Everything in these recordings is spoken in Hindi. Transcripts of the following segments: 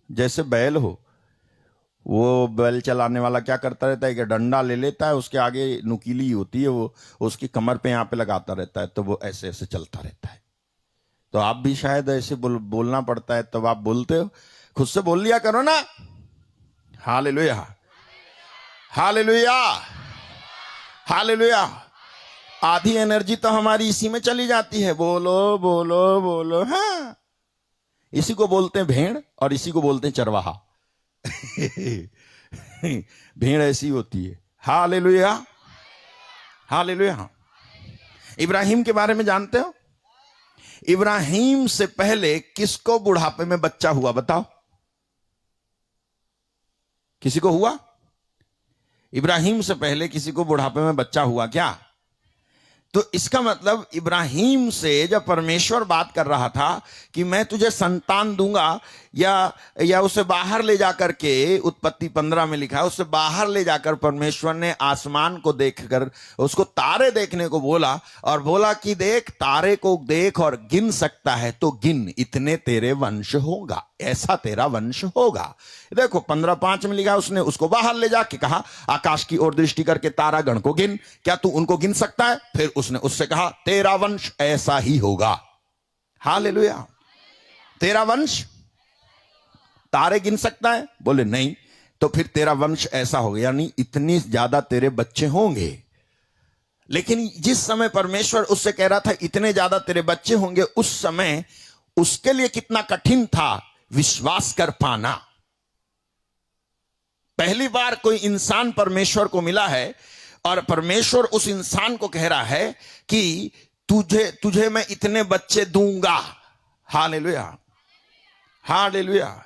जैसे बैल हो, वो बैल चलाने वाला क्या करता रहता है कि डंडा ले लेता है, उसके आगे नुकीली होती है, वो उसकी कमर पे यहाँ पे लगाता रहता है, तो वो ऐसे ऐसे चलता रहता है। तो आप भी शायद ऐसे बोलना पड़ता है, तब आप बोलते हो। खुद से बोल लिया करो ना, हालेलुया, हालेलुया, हालेलुया। आधी एनर्जी तो हमारी इसी में चली जाती है, बोलो बोलो बोलो। हाँ, इसी को बोलते हैं भेड़ और इसी को बोलते हैं चरवाहा। भेड़ ऐसी होती है। Hallelujah, hallelujah. इब्राहिम के बारे में जानते हो? इब्राहिम से पहले किसको बुढ़ापे में बच्चा हुआ, बताओ? किसी को हुआ? इब्राहिम से पहले किसी को बुढ़ापे में बच्चा हुआ क्या? तो इसका मतलब इब्राहिम से जब परमेश्वर बात कर रहा था कि मैं तुझे संतान दूंगा, या उसे बाहर ले जाकर के, उत्पत्ति 15 में लिखा है, उसे बाहर ले जाकर परमेश्वर ने आसमान को देखकर उसको तारे देखने को बोला, और बोला कि देख, तारे को देख और गिन सकता है तो गिन, इतने तेरे वंश होगा, ऐसा तेरा वंश होगा। देखो 15:5 में लिखा, उसने उसको बाहर ले जाके कहा, आकाश की ओर दृष्टि करके तारागण को गिन, क्या तू उनको गिन सकता है? फिर उसने उससे कहा, तेरा वंश ऐसा ही होगा। हालेलुया। तेरा वंश तारे गिन सकता है? बोले नहीं। तो फिर तेरा वंश ऐसा होगा, यानी इतनी ज्यादा तेरे बच्चे होंगे। लेकिन जिस समय परमेश्वर उससे कह रहा था इतने ज्यादा तेरे बच्चे होंगे, उस समय उसके लिए कितना कठिन था विश्वास कर पाना। पहली बार कोई इंसान परमेश्वर को मिला है और परमेश्वर उस इंसान को कह रहा है कि तुझे मैं इतने बच्चे दूंगा। Hallelujah, hallelujah.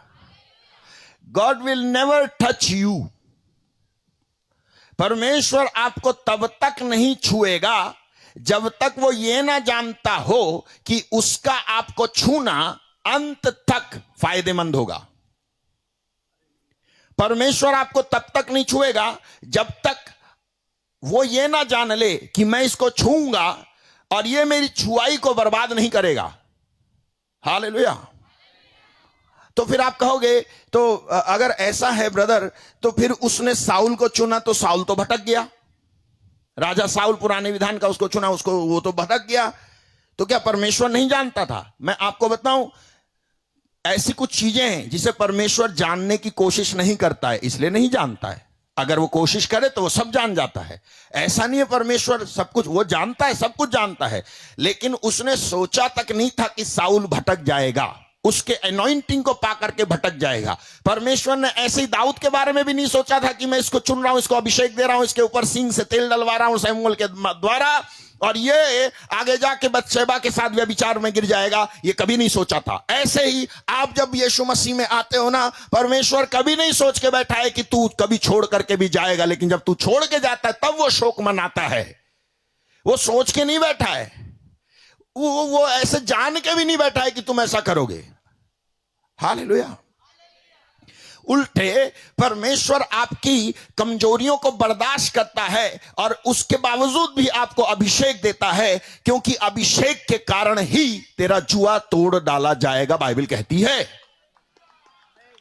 God will never touch you. परमेश्वर आपको तब तक नहीं छुएगा जब तक वो ये ना जानता हो कि उसका आपको छूना अंत तक फायदेमंद होगा। परमेश्वर आपको तब तक नहीं छुएगा जब तक वो ये ना जान ले कि मैं इसको छूऊंगा और ये मेरी छुआई को बर्बाद नहीं करेगा। हालेलुया। तो फिर आप कहोगे, तो अगर ऐसा है ब्रदर, तो फिर उसने साउल को चुना तो साउल तो भटक गया। राजा साउल पुराने विधान का उसको चुना, उसको वो तो भटक गया। तो क्या परमेश्वर नहीं जानता था? मैं आपको बताऊं, ऐसी कुछ चीजें हैं जिसे परमेश्वर जानने की कोशिश नहीं करता है, इसलिए नहीं जानता है। अगर वो कोशिश करे तो वो सब जान जाता है। ऐसा नहीं है, परमेश्वर सब कुछ वो जानता है, सब कुछ जानता है। लेकिन उसने सोचा तक नहीं था कि साउल भटक जाएगा, उसके अनॉइंटिंग को पा करके भटक जाएगा। परमेश्वर ने ऐसे ही दाऊद के बारे में भी नहीं सोचा था कि मैं इसको चुन रहा हूं, इसको अभिषेक दे रहा हूं, इसके ऊपर सींग से तेल डलवा रहा हूं शमूएल के द्वारा, और ये आगे जाके बत्शेबा के साथ व्यभिचार में गिर जाएगा। ये कभी नहीं सोचा था। ऐसे ही आप जब यीशु मसीह में आते हो ना, परमेश्वर कभी नहीं सोच के बैठा है कि तू कभी छोड़ करके भी जाएगा, लेकिन जब तू छोड़ के जाता है तब वो शोक मनाता है। वो सोच के नहीं बैठा है, वो ऐसे जान के भी नहीं बैठा है कि तुम ऐसा करोगे। हालेलुया। उल्टे परमेश्वर आपकी कमजोरियों को बर्दाश्त करता है और उसके बावजूद भी आपको अभिषेक देता है, क्योंकि अभिषेक के कारण ही तेरा जुआ तोड़ डाला जाएगा, बाइबल कहती है।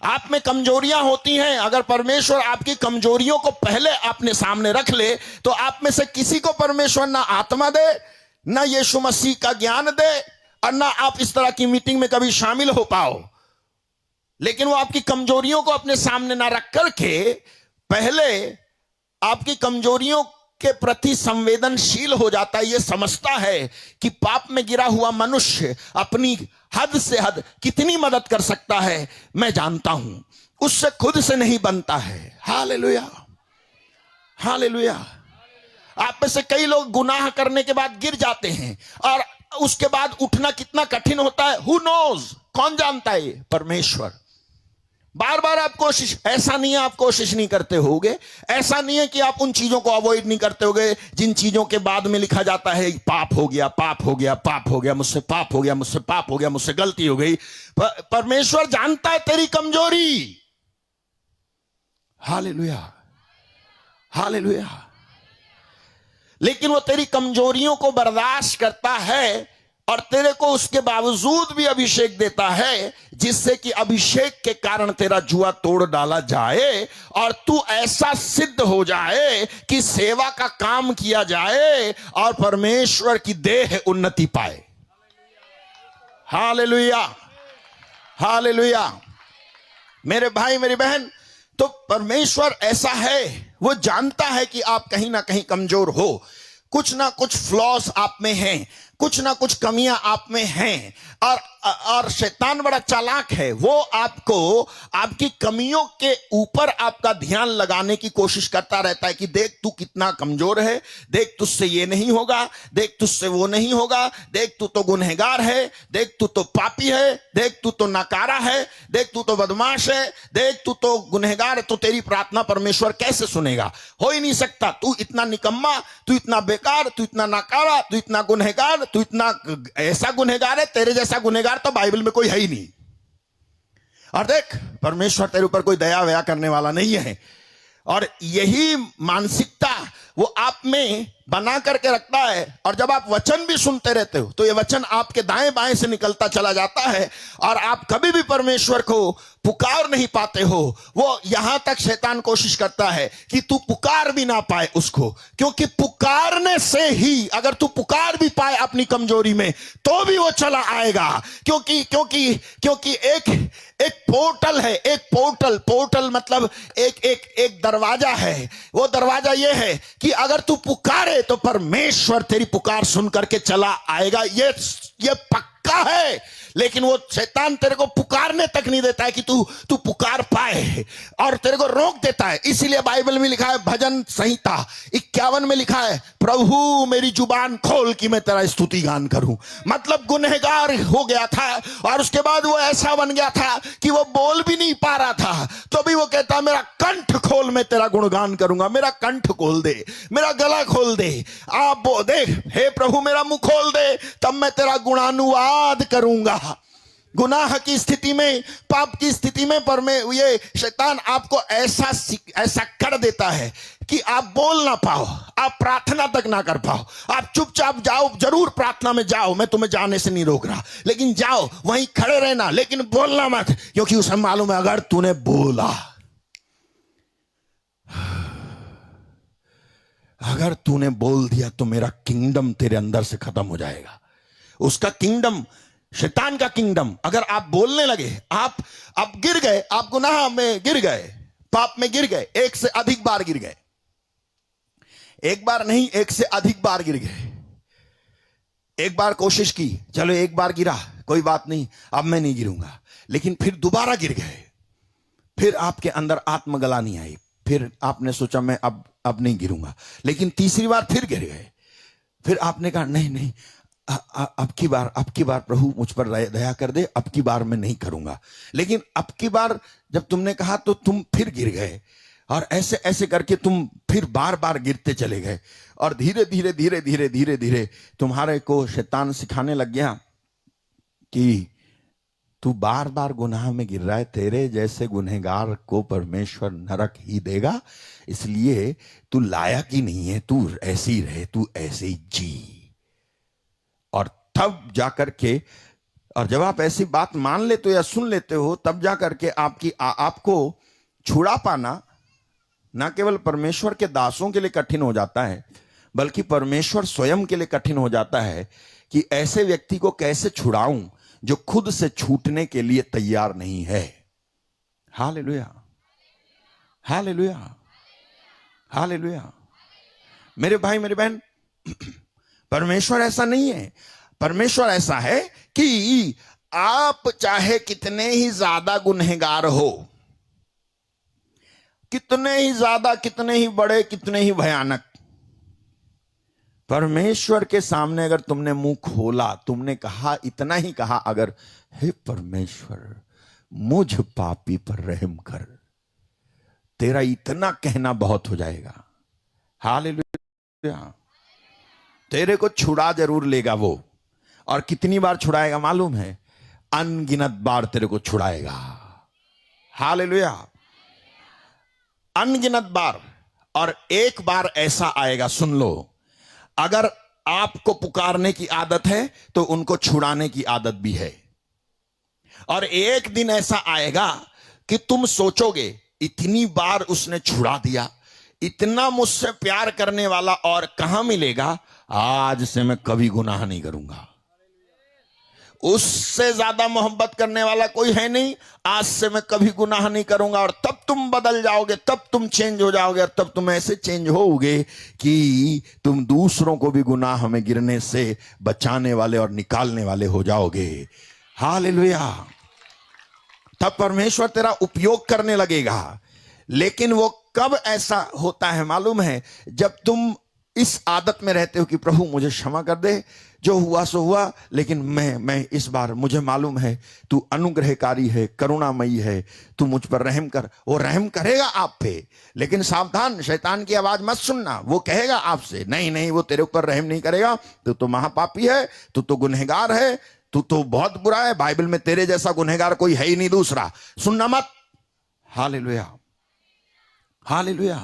आप में कमजोरियां होती हैं, अगर परमेश्वर आपकी कमजोरियों को पहले अपने सामने रख ले तो आप में से किसी को परमेश्वर ना आत्मा दे, ना यीशु मसीह का ज्ञान दे, और ना आप इस तरह की मीटिंग में कभी शामिल हो पाओ। लेकिन वो आपकी कमजोरियों को अपने सामने ना रख करके पहले आपकी कमजोरियों के प्रति संवेदनशील हो जाता है। ये समझता है कि पाप में गिरा हुआ मनुष्य अपनी हद से हद कितनी मदद कर सकता है मैं जानता हूं, उससे खुद से नहीं बनता है। Hallelujah, hallelujah. आप में से कई लोग गुनाह करने के बाद गिर जाते हैं और उसके बाद उठना कितना कठिन होता है, हु नोज, कौन जानता है? परमेश्वर। बार बार आप कोशिश, ऐसा नहीं है आप कोशिश नहीं करते होगे, ऐसा नहीं है कि आप उन चीजों को अवॉइड नहीं करते होगे जिन चीजों के बाद में लिखा जाता है पाप हो गया, पाप हो गया, पाप हो गया, मुझसे पाप हो गया, मुझसे पाप हो गया, मुझसे गलती हो गई। परमेश्वर जानता है तेरी कमजोरी। Hallelujah, hallelujah. लेकिन वो तेरी कमजोरियों को बर्दाश्त करता है और तेरे को उसके बावजूद भी अभिषेक देता है, जिससे कि अभिषेक के कारण तेरा जुआ तोड़ डाला जाए और तू ऐसा सिद्ध हो जाए कि सेवा का काम किया जाए और परमेश्वर की देह उन्नति पाए। Hallelujah, hallelujah. मेरे भाई मेरी बहन, तो परमेश्वर ऐसा है, वो जानता है कि आप कहीं ना कहीं कमजोर हो, कुछ ना कुछ फ्लॉस आप में हैं, कुछ ना कुछ कमियां आप में हैं। और शैतान बड़ा चालाक है, वो आपको आपकी कमियों के ऊपर आपका ध्यान लगाने की कोशिश करता रहता है कि देख तू कितना कमजोर है, देख तुझसे ये नहीं होगा, देख तुझसे वो नहीं होगा, देख तू तो गुनहगार है, देख तू तो पापी है, देख तू तो नकारा है, देख तू तो बदमाश है, देख तू तो गुनहगार है, तो तेरी प्रार्थना परमेश्वर कैसे सुनेगा? हो ही नहीं सकता। तू इतना निकम्मा, तू इतना बेकार, तू इतना नकारा, तू इतना गुनहगार, तू इतना ऐसा गुनहगार है, तेरे जैसा गुनहगार तो बाइबल में कोई है ही नहीं। और देख, परमेश्वर तेरे ऊपर कोई दया वया करने वाला नहीं है। और यही मानसिकता वो आप में बना करके रखता है। और जब आप वचन भी सुनते रहते हो तो ये वचन आपके दाएं बाएं से निकलता चला जाता है और आप कभी भी परमेश्वर को पुकार नहीं पाते हो। वो यहां तक शैतान कोशिश करता है कि तू पुकार भी ना पाए उसको, क्योंकि पुकारने से ही, अगर तू पुकार भी पाए अपनी कमजोरी में, तो भी वो चला आएगा। क्योंकि क्योंकि क्योंकि एक पोर्टल है, एक पोर्टल मतलब एक दरवाजा है। वो दरवाजा ये है कि अगर तू पुकारे तो परमेश्वर तेरी पुकार सुन करके चला आएगा। ये पक्का है। लेकिन वो शैतान तेरे को पुकारने तक नहीं देता है कि तू पुकार पाए, और तेरे को रोक देता है। इसीलिए बाइबल में लिखा है, भजन संहिता 51 में लिखा है, प्रभु मेरी जुबान खोल कि मैं तेरा स्तुति गान करूं। मतलब गुनहगार हो गया था और उसके बाद वो ऐसा बन गया था कि वो बोल भी नहीं पा रहा था, तो भी वो कहता मेरा कंठ खोल, मैं तेरा गुणगान करूंगा, मेरा कंठ खोल दे, मेरा गला खोल दे। आप वो देख, हे प्रभु मेरा मुंह खोल दे, तब मैं तेरा गुणानुवाद करूंगा। गुनाह की स्थिति में, पाप की स्थिति में ये शैतान आपको ऐसा कर देता है कि आप बोल ना पाओ, आप प्रार्थना तक ना कर पाओ। आप चुपचाप जाओ, जरूर प्रार्थना में जाओ, मैं तुम्हें जाने से नहीं रोक रहा, लेकिन जाओ, वहीं खड़े रहना, लेकिन बोलना मत, क्योंकि उसे मालूम है अगर तूने बोला, अगर तूने बोल दिया तो मेरा किंगडम तेरे अंदर से खत्म हो जाएगा। उसका किंगडम, शैतान का किंगडम। अगर आप बोलने लगे, आप गिर गए, आप गुनाह में गिर गए, पाप में गिर गए, एक से अधिक बार गिर गए, एक बार नहीं, एक से अधिक बार गिर गए। एक बार कोशिश की, चलो एक बार गिरा, कोई बात नहीं, अब मैं नहीं गिरूंगा, लेकिन फिर दोबारा गिर गए, फिर आपके अंदर आत्मग्लानि आई, फिर आपने सोचा मैं अब नहीं गिरूंगा, लेकिन तीसरी बार फिर गिर गए, फिर आपने कहा नहीं, अब की बार प्रभु मुझ पर दया कर दे, अब की बार मैं नहीं करूंगा। लेकिन अब की बार जब तुमने कहा तो तुम फिर गिर गए, और ऐसे ऐसे करके तुम फिर बार बार गिरते चले गए, और धीरे धीरे तुम्हारे को शैतान सिखाने लग गया कि तू बार बार गुनाह में गिर रहा है, तेरे जैसे गुनहगार को परमेश्वर नरक ही देगा, इसलिए तू लायक ही नहीं है, तू ऐसे ही रहे, तू ऐसे ही जी। और तब जाकर के, और जब आप ऐसी बात मान लेते हो या सुन लेते हो, तब जाकर के आपको छुड़ा पाना ना केवल परमेश्वर के दासों के लिए कठिन हो जाता है, बल्कि परमेश्वर स्वयं के लिए कठिन हो जाता है कि ऐसे व्यक्ति को कैसे छुड़ाऊं जो खुद से छूटने के लिए तैयार नहीं है। Hallelujah, hallelujah, hallelujah. मेरे भाई मेरी बहन, परमेश्वर ऐसा नहीं है। परमेश्वर ऐसा है कि आप चाहे कितने ही ज्यादा गुनहगार हो, कितने ही ज्यादा, कितने ही बड़े, कितने ही भयानक, परमेश्वर के सामने अगर तुमने मुंह खोला, तुमने कहा, इतना ही कहा अगर, हे परमेश्वर मुझ पापी पर रहम कर, तेरा इतना कहना बहुत हो जाएगा। हालेलुया। तेरे को छुड़ा जरूर लेगा वो, और कितनी बार छुड़ाएगा मालूम है? अनगिनत बार तेरे को छुड़ाएगा। हालेलुया, अनगिनत बार। और एक बार ऐसा आएगा, सुन लो, अगर आपको पुकारने की आदत है तो उनको छुड़ाने की आदत भी है। और एक दिन ऐसा आएगा कि तुम सोचोगे इतनी बार उसने छुड़ा दिया, इतना मुझसे प्यार करने वाला और कहां मिलेगा, आज से मैं कभी गुनाह नहीं करूंगा। उससे ज्यादा मोहब्बत करने वाला कोई है नहीं, आज से मैं कभी गुनाह नहीं करूंगा। और तब तुम बदल जाओगे, तब तुम चेंज हो जाओगे, और तब तुम ऐसे चेंज होगे कि तुम दूसरों को भी गुनाह में गिरने से बचाने वाले और निकालने वाले हो जाओगे। हालेलुया। तब परमेश्वर तेरा उपयोग करने लगेगा। लेकिन वो कब ऐसा होता है मालूम है? जब तुम इस आदत में रहते हो कि प्रभु मुझे क्षमा कर दे, जो हुआ सो हुआ, लेकिन मैं इस बार मुझे मालूम है तू अनुग्रहकारी है, करुणामयी है, तू मुझ पर रहम कर। वो रहम करेगा आप पे, लेकिन सावधान, शैतान की आवाज मत सुनना। वो कहेगा आपसे नहीं नहीं, वो तेरे ऊपर रहम नहीं करेगा, तू तो महापापी है, तू तो गुनहगार है, तू तो बहुत बुरा है, बाइबल में तेरे जैसा गुनहगार कोई है ही नहीं दूसरा, सुनना मत। Hallelujah, hallelujah,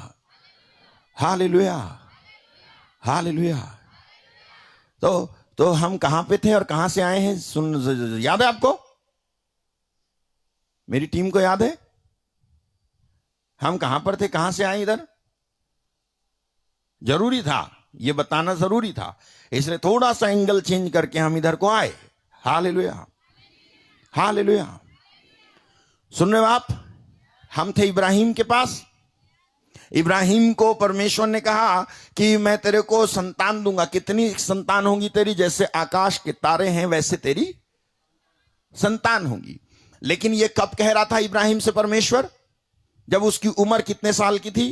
hallelujah, hallelujah. तो हम कहां पे थे और कहां से आए हैं? सुन, याद है आपको? मेरी टीम को याद है हम कहां पर थे, कहां से आए इधर? जरूरी था, ये बताना जरूरी था, इसलिए थोड़ा सा एंगल चेंज करके हम इधर को आए। Hallelujah, hallelujah. सुन रहे हो आप? हम थे इब्राहिम के पास। इब्राहिम को परमेश्वर ने कहा कि मैं तेरे को संतान दूंगा। कितनी संतान होंगी तेरी? जैसे आकाश के तारे हैं वैसे तेरी संतान होंगी। लेकिन ये कब कह रहा था इब्राहिम से परमेश्वर? जब उसकी उम्र कितने साल की थी?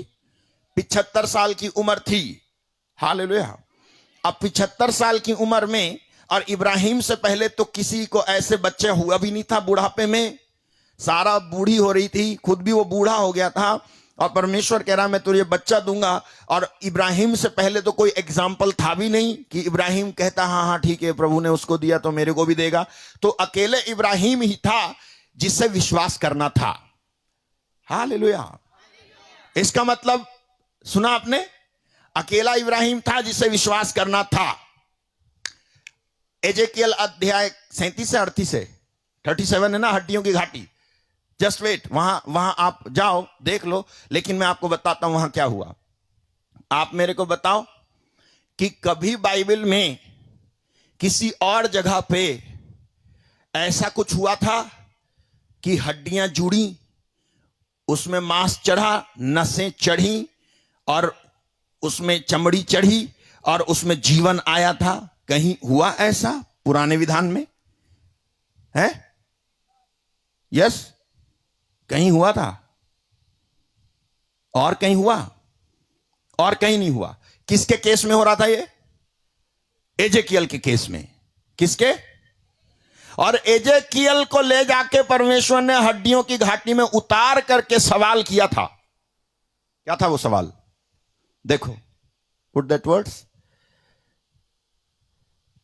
75 साल की उम्र थी। हालेलुया। अब 75 साल की उम्र में, और इब्राहिम से पहले तो किसी को ऐसे बच्चे हुआ भी नहीं था। बुढ़ापे में सारा बूढ़ी हो रही थी, खुद भी वो बूढ़ा हो गया था, और परमेश्वर कह रहा मैं तुझे बच्चा दूंगा। और इब्राहिम से पहले तो कोई एग्जाम्पल था भी नहीं कि इब्राहिम कहता हाँ हाँ ठीक है, प्रभु ने उसको दिया तो मेरे को भी देगा। तो अकेले इब्राहिम ही था जिससे विश्वास करना था। हालेलुया। इसका मतलब सुना आपने? अकेला इब्राहिम था जिससे विश्वास करना था। एजेकियल अध्याय 37 से 38 है, 37 है ना, हड्डियों की घाटी। जस्ट वेट, वहां आप जाओ देख लो। लेकिन मैं आपको बताता हूं वहां क्या हुआ। आप मेरे को बताओ कि कभी बाइबल में किसी और जगह पे ऐसा कुछ हुआ था कि हड्डियां जुड़ी, उसमें मांस चढ़ा, नसें चढ़ी, और उसमें चमड़ी चढ़ी, और उसमें जीवन आया था? कहीं हुआ ऐसा पुराने विधान में? है? यस, कहीं हुआ था, और कहीं हुआ, और कहीं नहीं हुआ। किसके केस में हो रहा था ये? एजेकियल के केस में। किसके? और एजेकियल को ले जाके परमेश्वर ने हड्डियों की घाटी में उतार करके सवाल किया था। क्या था वो सवाल? देखो, पुट दैट वर्ड्स।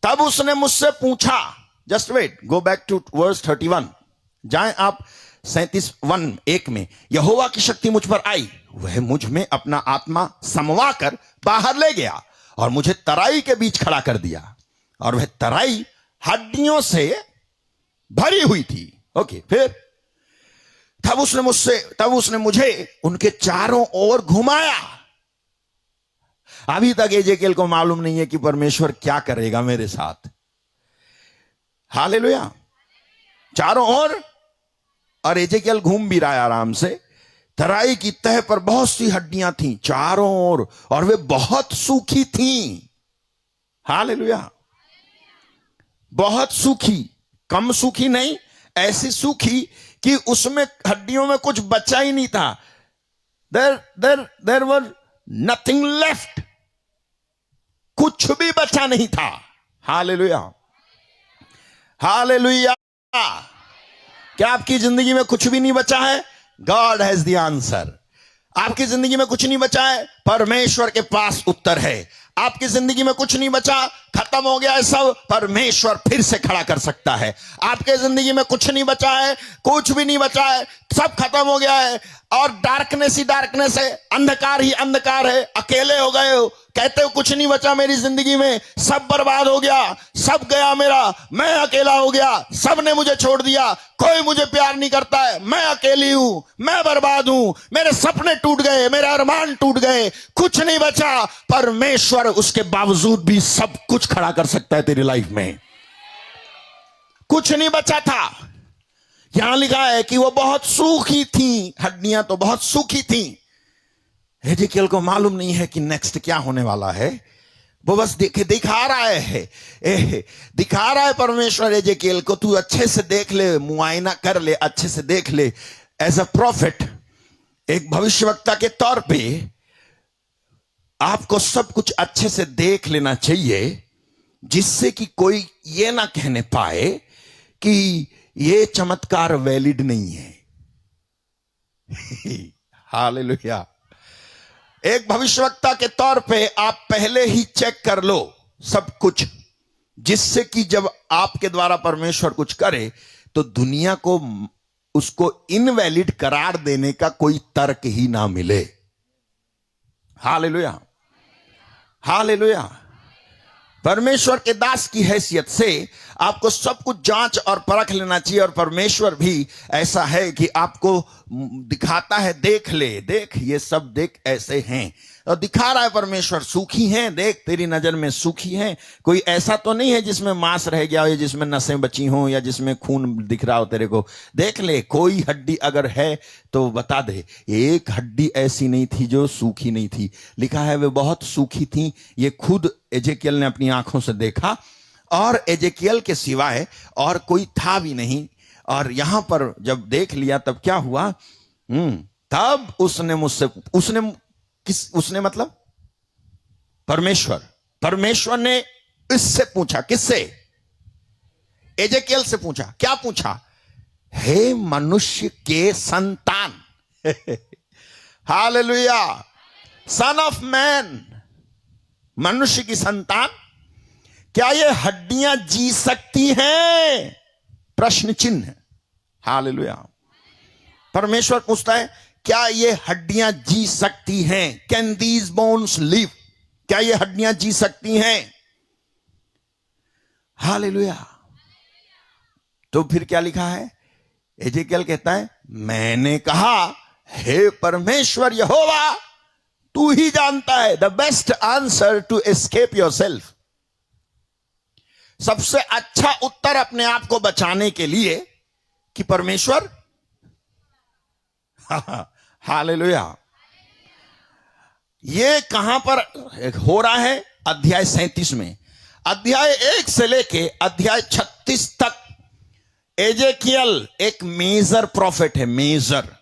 तब उसने मुझसे पूछा, just wait, go back to verse 31, जाएं आप 37:1 में। यहोवा की शक्ति मुझ पर आई, वह मुझ में अपना आत्मा समवा कर बाहर ले गया और मुझे तराई के बीच खड़ा कर दिया, और वह तराई हड्डियों से भरी हुई थी। ओके, फिर तब उसने मुझे उनके चारों ओर घुमाया। अभी तक एजेकियल को मालूम नहीं है कि परमेश्वर क्या करेगा मेरे साथ। हालेलुया। चारों ओर, और एजेकियल घूम भी रहा है आराम से। तराई की तह पर बहुत सी हड्डियां थीं चारों ओर, और वे बहुत सूखी थीं। हालेलुया। बहुत सूखी, कम सूखी नहीं, ऐसी सूखी कि उसमें हड्डियों में कुछ बचा ही नहीं था। देयर वर नथिंग लेफ्ट, कुछ भी बचा नहीं था। Hallelujah, hallelujah. क्या आपकी जिंदगी में कुछ भी नहीं बचा है? God has the answer. आपकी जिंदगी में कुछ नहीं बचा है? परमेश्वर के पास उत्तर है। आपकी जिंदगी में कुछ नहीं बचा? खत्म हो गया है सब, परमेश्वर फिर से खड़ा कर सकता है। आपके जिंदगी में कुछ नहीं बचा है, कुछ भी नहीं बचा है, सब खत्म हो गया है और डार्कनेस ही डार्कनेस है, अंधकार ही अंधकार है, अकेले हो गए हो, कहते हो कुछ नहीं बचा मेरी जिंदगी में, सब बर्बाद हो गया, सब गया मेरा, मैं अकेला हो गया, सब ने मुझे छोड़ दिया, कोई मुझे प्यार नहीं करता है, मैं अकेली हूं, मैं बर्बाद हूं, मेरे सपने टूट गए, मेरे अरमान टूट गए, कुछ नहीं बचा। परमेश्वर उसके बावजूद भी सब कुछ खड़ा कर सकता है तेरी लाइफ में। कुछ नहीं बचा था। यहां लिखा है कि वो बहुत सूखी थी, हड्डियां तो बहुत सूखी थी। एजेकियल को मालूम नहीं है कि नेक्स्ट क्या होने वाला है, वो बस दिखा रहा है, दिखा रहा है परमेश्वर एजेकियल को, तू अच्छे से देख ले, मुआयना कर ले, अच्छे से देख ले। एज अ प्रॉफिट, एक भविष्यवक्ता के तौर पे आपको सब कुछ अच्छे से देख लेना चाहिए, जिससे कि कोई ये ना कहने पाए कि ये चमत्कार वैलिड नहीं है। हालेलुया। एक भविष्यवक्ता के तौर पे आप पहले ही चेक कर लो सब कुछ, जिससे कि जब आपके द्वारा परमेश्वर कुछ करे तो दुनिया को उसको इनवैलिड करार देने का कोई तर्क ही ना मिले। Hallelujah, hallelujah. परमेश्वर के दास की हैसियत से आपको सब कुछ जांच और परख लेना चाहिए, और परमेश्वर भी ऐसा है कि आपको दिखाता है, देख ले, देख ये सब देख ऐसे हैं, और दिखा रहा है परमेश्वर, सूखी हैं, देख तेरी नजर में सूखी हैं। कोई ऐसा तो नहीं है जिसमें मांस रह गया हो, या जिसमें नसें बची हों, या जिसमें खून दिख रहा हो तेरे को, देख ले, कोई हड्डी अगर है तो बता दे। एक हड्डी ऐसी नहीं थी जो सूखी नहीं थी, लिखा है वे बहुत सूखी थी। ये खुद एजेकियल ने अपनी आंखों से देखा, और एजेकियल के सिवाय और कोई था भी नहीं। और यहां पर जब देख लिया तब क्या हुआ, तब उसने मुझसे, उसने मतलब परमेश्वर ने इससे पूछा, किससे? एजेकियल से पूछा। क्या पूछा? हे मनुष्य के संतान, हालेलुया, सन ऑफ मैन, मनुष्य की संतान, क्या ये हड्डियां जी सकती हैं? प्रश्न चिन्ह। हालेलुया। परमेश्वर पूछता है, क्या ये हड्डियां जी सकती हैं? Can these bones live? क्या ये हड्डियां जी सकती हैं? हालेलुया। तो फिर क्या लिखा है? एजेकियल कहता है, मैंने कहा, हे परमेश्वर यहोवा, तू ही जानता है। The best answer to escape yourself, सबसे अच्छा उत्तर अपने आप को बचाने के लिए कि परमेश्वर, हालेलुया। ये कहां पर हो रहा है? अध्याय 37 में, अध्याय 1 से लेके अध्याय 36 तक एजेकियल एक मेजर प्रॉफिट है, मेजर,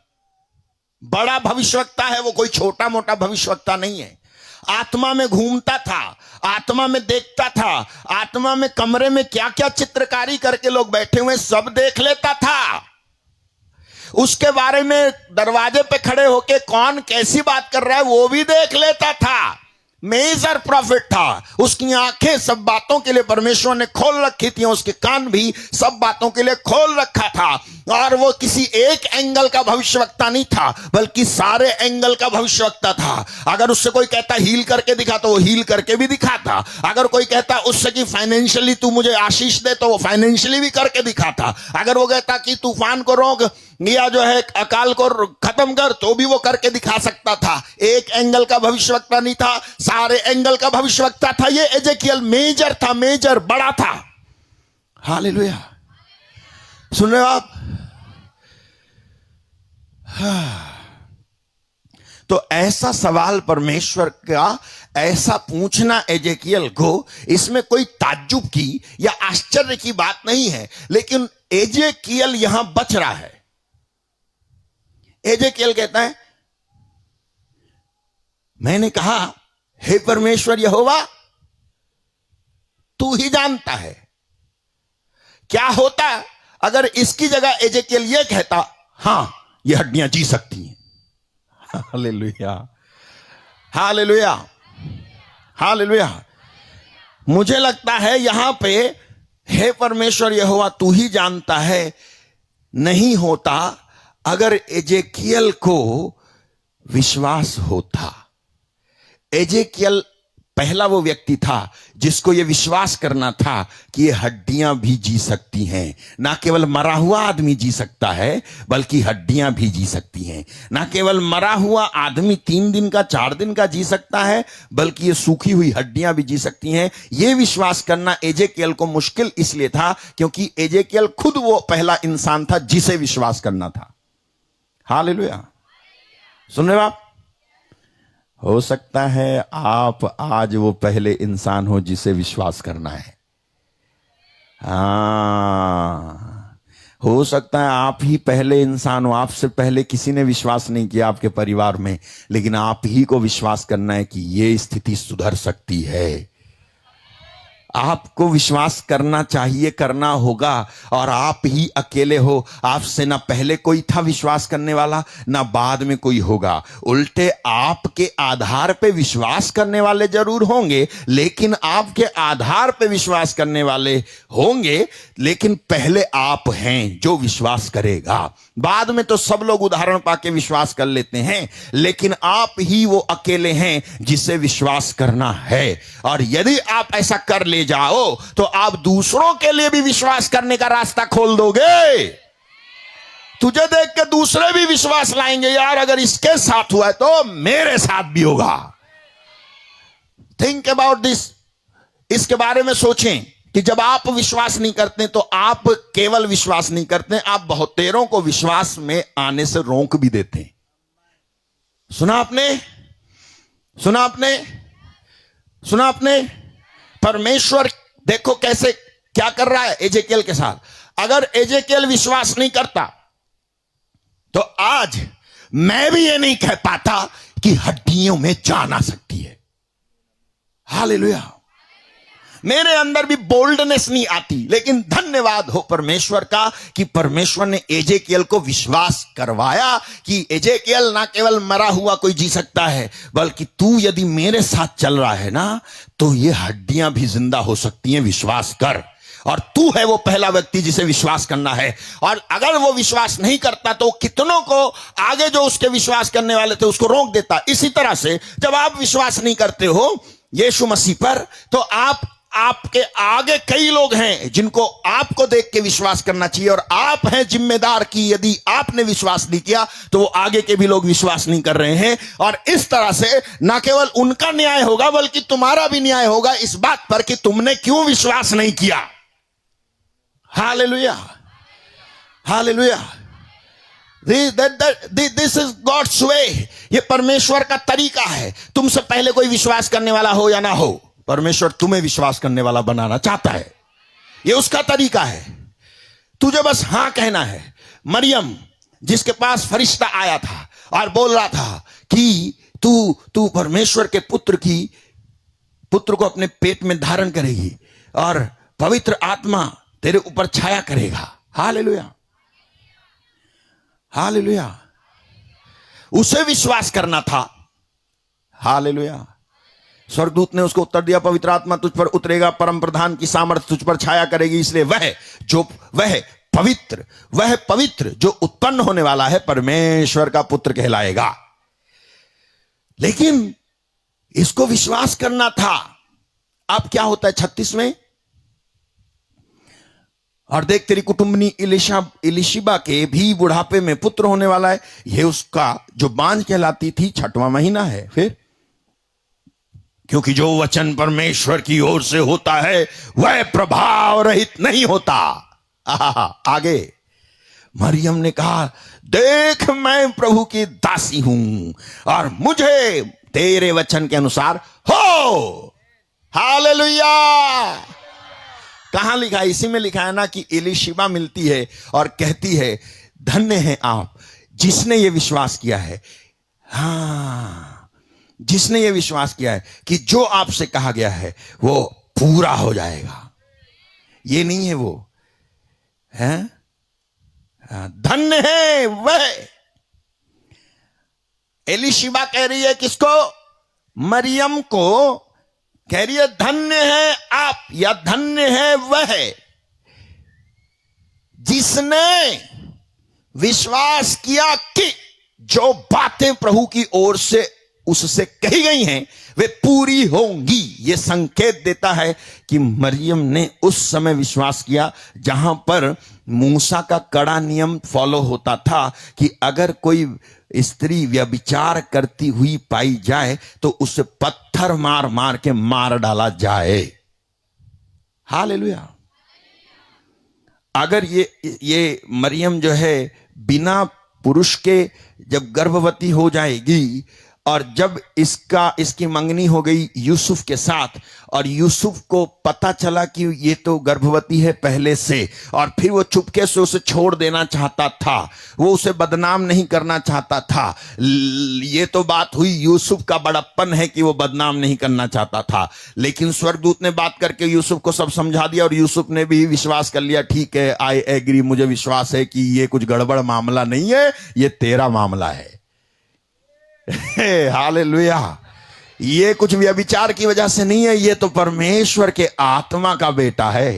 बड़ा भविष्यवक्ता है वो, कोई छोटा मोटा भविष्यवक्ता नहीं है। आत्मा में घूमता था, आत्मा में देखता था, आत्मा में कमरे में क्या क्या चित्रकारी करके लोग बैठे हुए सब देख लेता था। उसके बारे में दरवाजे पे खड़े होके कौन कैसी बात कर रहा है वो भी देख लेता था। मेजर प्रॉफिट था। उसकी आंखें सब बातों के लिए परमेश्वर ने खोल रखी थी, उसके कान भी सब बातों के लिए खोल रखा था। और वो किसी एक एंगल का भविष्यवक्ता नहीं था, बल्कि सारे एंगल का भविष्यवक्ता था। अगर उससे कोई कहता हील करके दिखा तो वो हील करके भी दिखाता। अगर कोई कहता उससे कि फाइनेंशियली तू मुझे आशीष दे तो वो फाइनेंशियली भी करके दिखाता। अगर वो कहता कि तूफान को रोक या जो है अकाल को खत्म कर तो भी वो करके दिखा सकता था। एक एंगल का भविष्यवक्ता नहीं था, सारे एंगल का भविष्यवक्ता था। ये एजेकियल मेजर था, मेजर, बड़ा था। हालेलुया। सुन रहे हो आप? तो ऐसा सवाल परमेश्वर का ऐसा पूछना एजेकियल को, इसमें कोई ताज्जुब की या आश्चर्य की बात नहीं है, लेकिन एजेकियल यहां बच रहा है। एजेकियल कहता है, मैंने कहा, हे परमेश्वर यहोवा, तू ही जानता है। क्या होता अगर इसकी जगह एजेकियल यह कहता, हां ये हड्डियां जी सकती हैं। Hallelujah, hallelujah, hallelujah. मुझे लगता है यहां पे हे परमेश्वर यहोवा तू ही जानता है, नहीं होता अगर एजेकियल को विश्वास होता। एजेकियल पहला वो व्यक्ति था जिसको ये विश्वास करना था कि ये हड्डियां भी जी सकती हैं। ना केवल मरा हुआ आदमी जी सकता है, बल्कि हड्डियां भी जी सकती हैं। ना केवल मरा हुआ आदमी 3 दिन का 4 दिन का जी सकता है, बल्कि ये सूखी हुई हड्डियां भी जी सकती हैं। ये विश्वास करना एजेकियल को मुश्किल इसलिए था क्योंकि एजेकियल खुद वो पहला इंसान था जिसे विश्वास करना था। हालेलुया, सुन रहे हो आप? हो सकता है आप आज वो पहले इंसान हो जिसे विश्वास करना है। हो सकता है आप ही पहले इंसान हो, आपसे पहले किसी ने विश्वास नहीं किया आपके परिवार में, लेकिन आप ही को विश्वास करना है कि ये स्थिति सुधर सकती है। आपको विश्वास करना चाहिए, करना होगा, और आप ही अकेले हो। आपसे ना पहले कोई था विश्वास करने वाला, ना बाद में कोई होगा। उल्टे आपके आधार पे विश्वास करने वाले जरूर होंगे, लेकिन आपके आधार पे विश्वास करने वाले होंगे, लेकिन पहले आप हैं जो विश्वास करेगा। बाद में तो सब लोग उदाहरण पाके विश्वास कर लेते हैं, लेकिन आप ही वो अकेले हैं जिसे विश्वास करना है। और यदि आप ऐसा कर ले जाओ तो आप दूसरों के लिए भी विश्वास करने का रास्ता खोल दोगे। तुझे देख के दूसरे भी विश्वास लाएंगे, यार अगर इसके साथ हुआ है तो मेरे साथ भी होगा। Think about this. इसके बारे में सोचें कि जब आप विश्वास नहीं करते तो आप केवल विश्वास नहीं करते, आप बहुतेरों को विश्वास में आने से रोक भी देते हैं। सुना आपने? सुना आपने? सुना आपने? परमेश्वर देखो कैसे क्या कर रहा है एजेकियल के साथ। अगर एजेकियल विश्वास नहीं करता तो आज मैं भी ये नहीं कह पाता कि हड्डियों में जान आ सकती है। हालेलुया। मेरे अंदर भी बोल्डनेस नहीं आती, लेकिन धन्यवाद हो परमेश्वर का कि परमेश्वर ने एजेकियल को विश्वास करवाया कि एजेकियल ना केवल मरा हुआ कोई जी सकता है, बल्कि तू यदि मेरे साथ चल रहा है ना तो ये हड्डियां भी जिंदा हो सकती हैं, विश्वास कर। और तू है वो पहला व्यक्ति जिसे विश्वास करना है। और अगर वो विश्वास नहीं करता तो कितनों को आगे जो उसके विश्वास करने वाले थे उसको रोक देता। इसी तरह से जब आप विश्वास नहीं करते हो यीशु मसीह पर, तो आपके आगे कई लोग हैं जिनको आपको देख के विश्वास करना चाहिए, और आप हैं जिम्मेदार कि यदि आपने विश्वास नहीं किया तो वो आगे के भी लोग विश्वास नहीं कर रहे हैं। और इस तरह से ना केवल उनका न्याय होगा बल्कि तुम्हारा भी न्याय होगा इस बात पर कि तुमने क्यों विश्वास नहीं किया। Hallelujah, hallelujah. This is God's way. ये परमेश्वर का तरीका है। तुमसे पहले कोई विश्वास करने वाला हो या ना हो, परमेश्वर तुम्हें विश्वास करने वाला बनाना चाहता है। ये उसका तरीका है। तुझे बस हां कहना है। मरियम जिसके पास फरिश्ता आया था और बोल रहा था कि तू परमेश्वर के पुत्र को अपने पेट में धारण करेगी और पवित्र आत्मा तेरे ऊपर छाया करेगा। Hallelujah, hallelujah. उसे विश्वास करना था। हालेलुया। स्वर्गदूत ने उसको उत्तर दिया, पवित्र आत्मा तुझ पर उतरेगा, परम प्रधान की सामर्थ तुझ पर छाया करेगी, इसलिए वह पवित्र जो उत्पन्न होने वाला है परमेश्वर का पुत्र कहलाएगा। लेकिन इसको विश्वास करना था। अब क्या होता है 36 में, और देख तेरी कुटुंबनी इलिशिबा के भी बुढ़ापे में पुत्र होने वाला है। यह उसका जो बांझ कहलाती थी 6वां महीना है। फिर क्योंकि जो वचन परमेश्वर की ओर से होता है वह प्रभाव रहित नहीं होता। आगे मरियम ने कहा, देख मैं प्रभु की दासी हूं और मुझे तेरे वचन के अनुसार हो। हालेलुया। कहां लिखा है? इसी में लिखा है ना कि इलिशिबा मिलती है और कहती है, धन्य है आप जिसने ये विश्वास किया है। हां, जिसने ये विश्वास किया है कि जो आपसे कहा गया है वो पूरा हो जाएगा। ये नहीं है वो है, धन्य है वह। एलिशिबा कह रही है किसको? मरियम को, कह रही है धन्य है आप या धन्य है वह जिसने विश्वास किया कि जो बातें प्रभु की ओर से उससे कही गई हैं वे पूरी होंगी। यह संकेत देता है कि मरियम ने उस समय विश्वास किया जहां पर मूसा का कड़ा नियम फॉलो होता था कि अगर कोई स्त्री व्यभिचार करती हुई पाई जाए तो उसे पत्थर मार मार के मार डाला जाए। हालेलुया। अगर ये मरियम जो है बिना पुरुष के जब गर्भवती हो जाएगी और जब इसकी मंगनी हो गई यूसुफ के साथ और यूसुफ को पता चला कि ये तो गर्भवती है पहले से और फिर वो चुपके से उसे छोड़ देना चाहता था, वो उसे बदनाम नहीं करना चाहता था। ये तो बात हुई यूसुफ का बड़प्पन है कि वो बदनाम नहीं करना चाहता था, लेकिन स्वर्गदूत ने बात करके यूसुफ को सब समझा दिया और यूसुफ ने भी विश्वास कर लिया, ठीक है आई एग्री, मुझे विश्वास है कि ये कुछ गड़बड़ मामला नहीं है, ये तेरा मामला है। हालेलुया। ये कुछ व्यभिचार की वजह से नहीं है, ये तो परमेश्वर के आत्मा का बेटा है,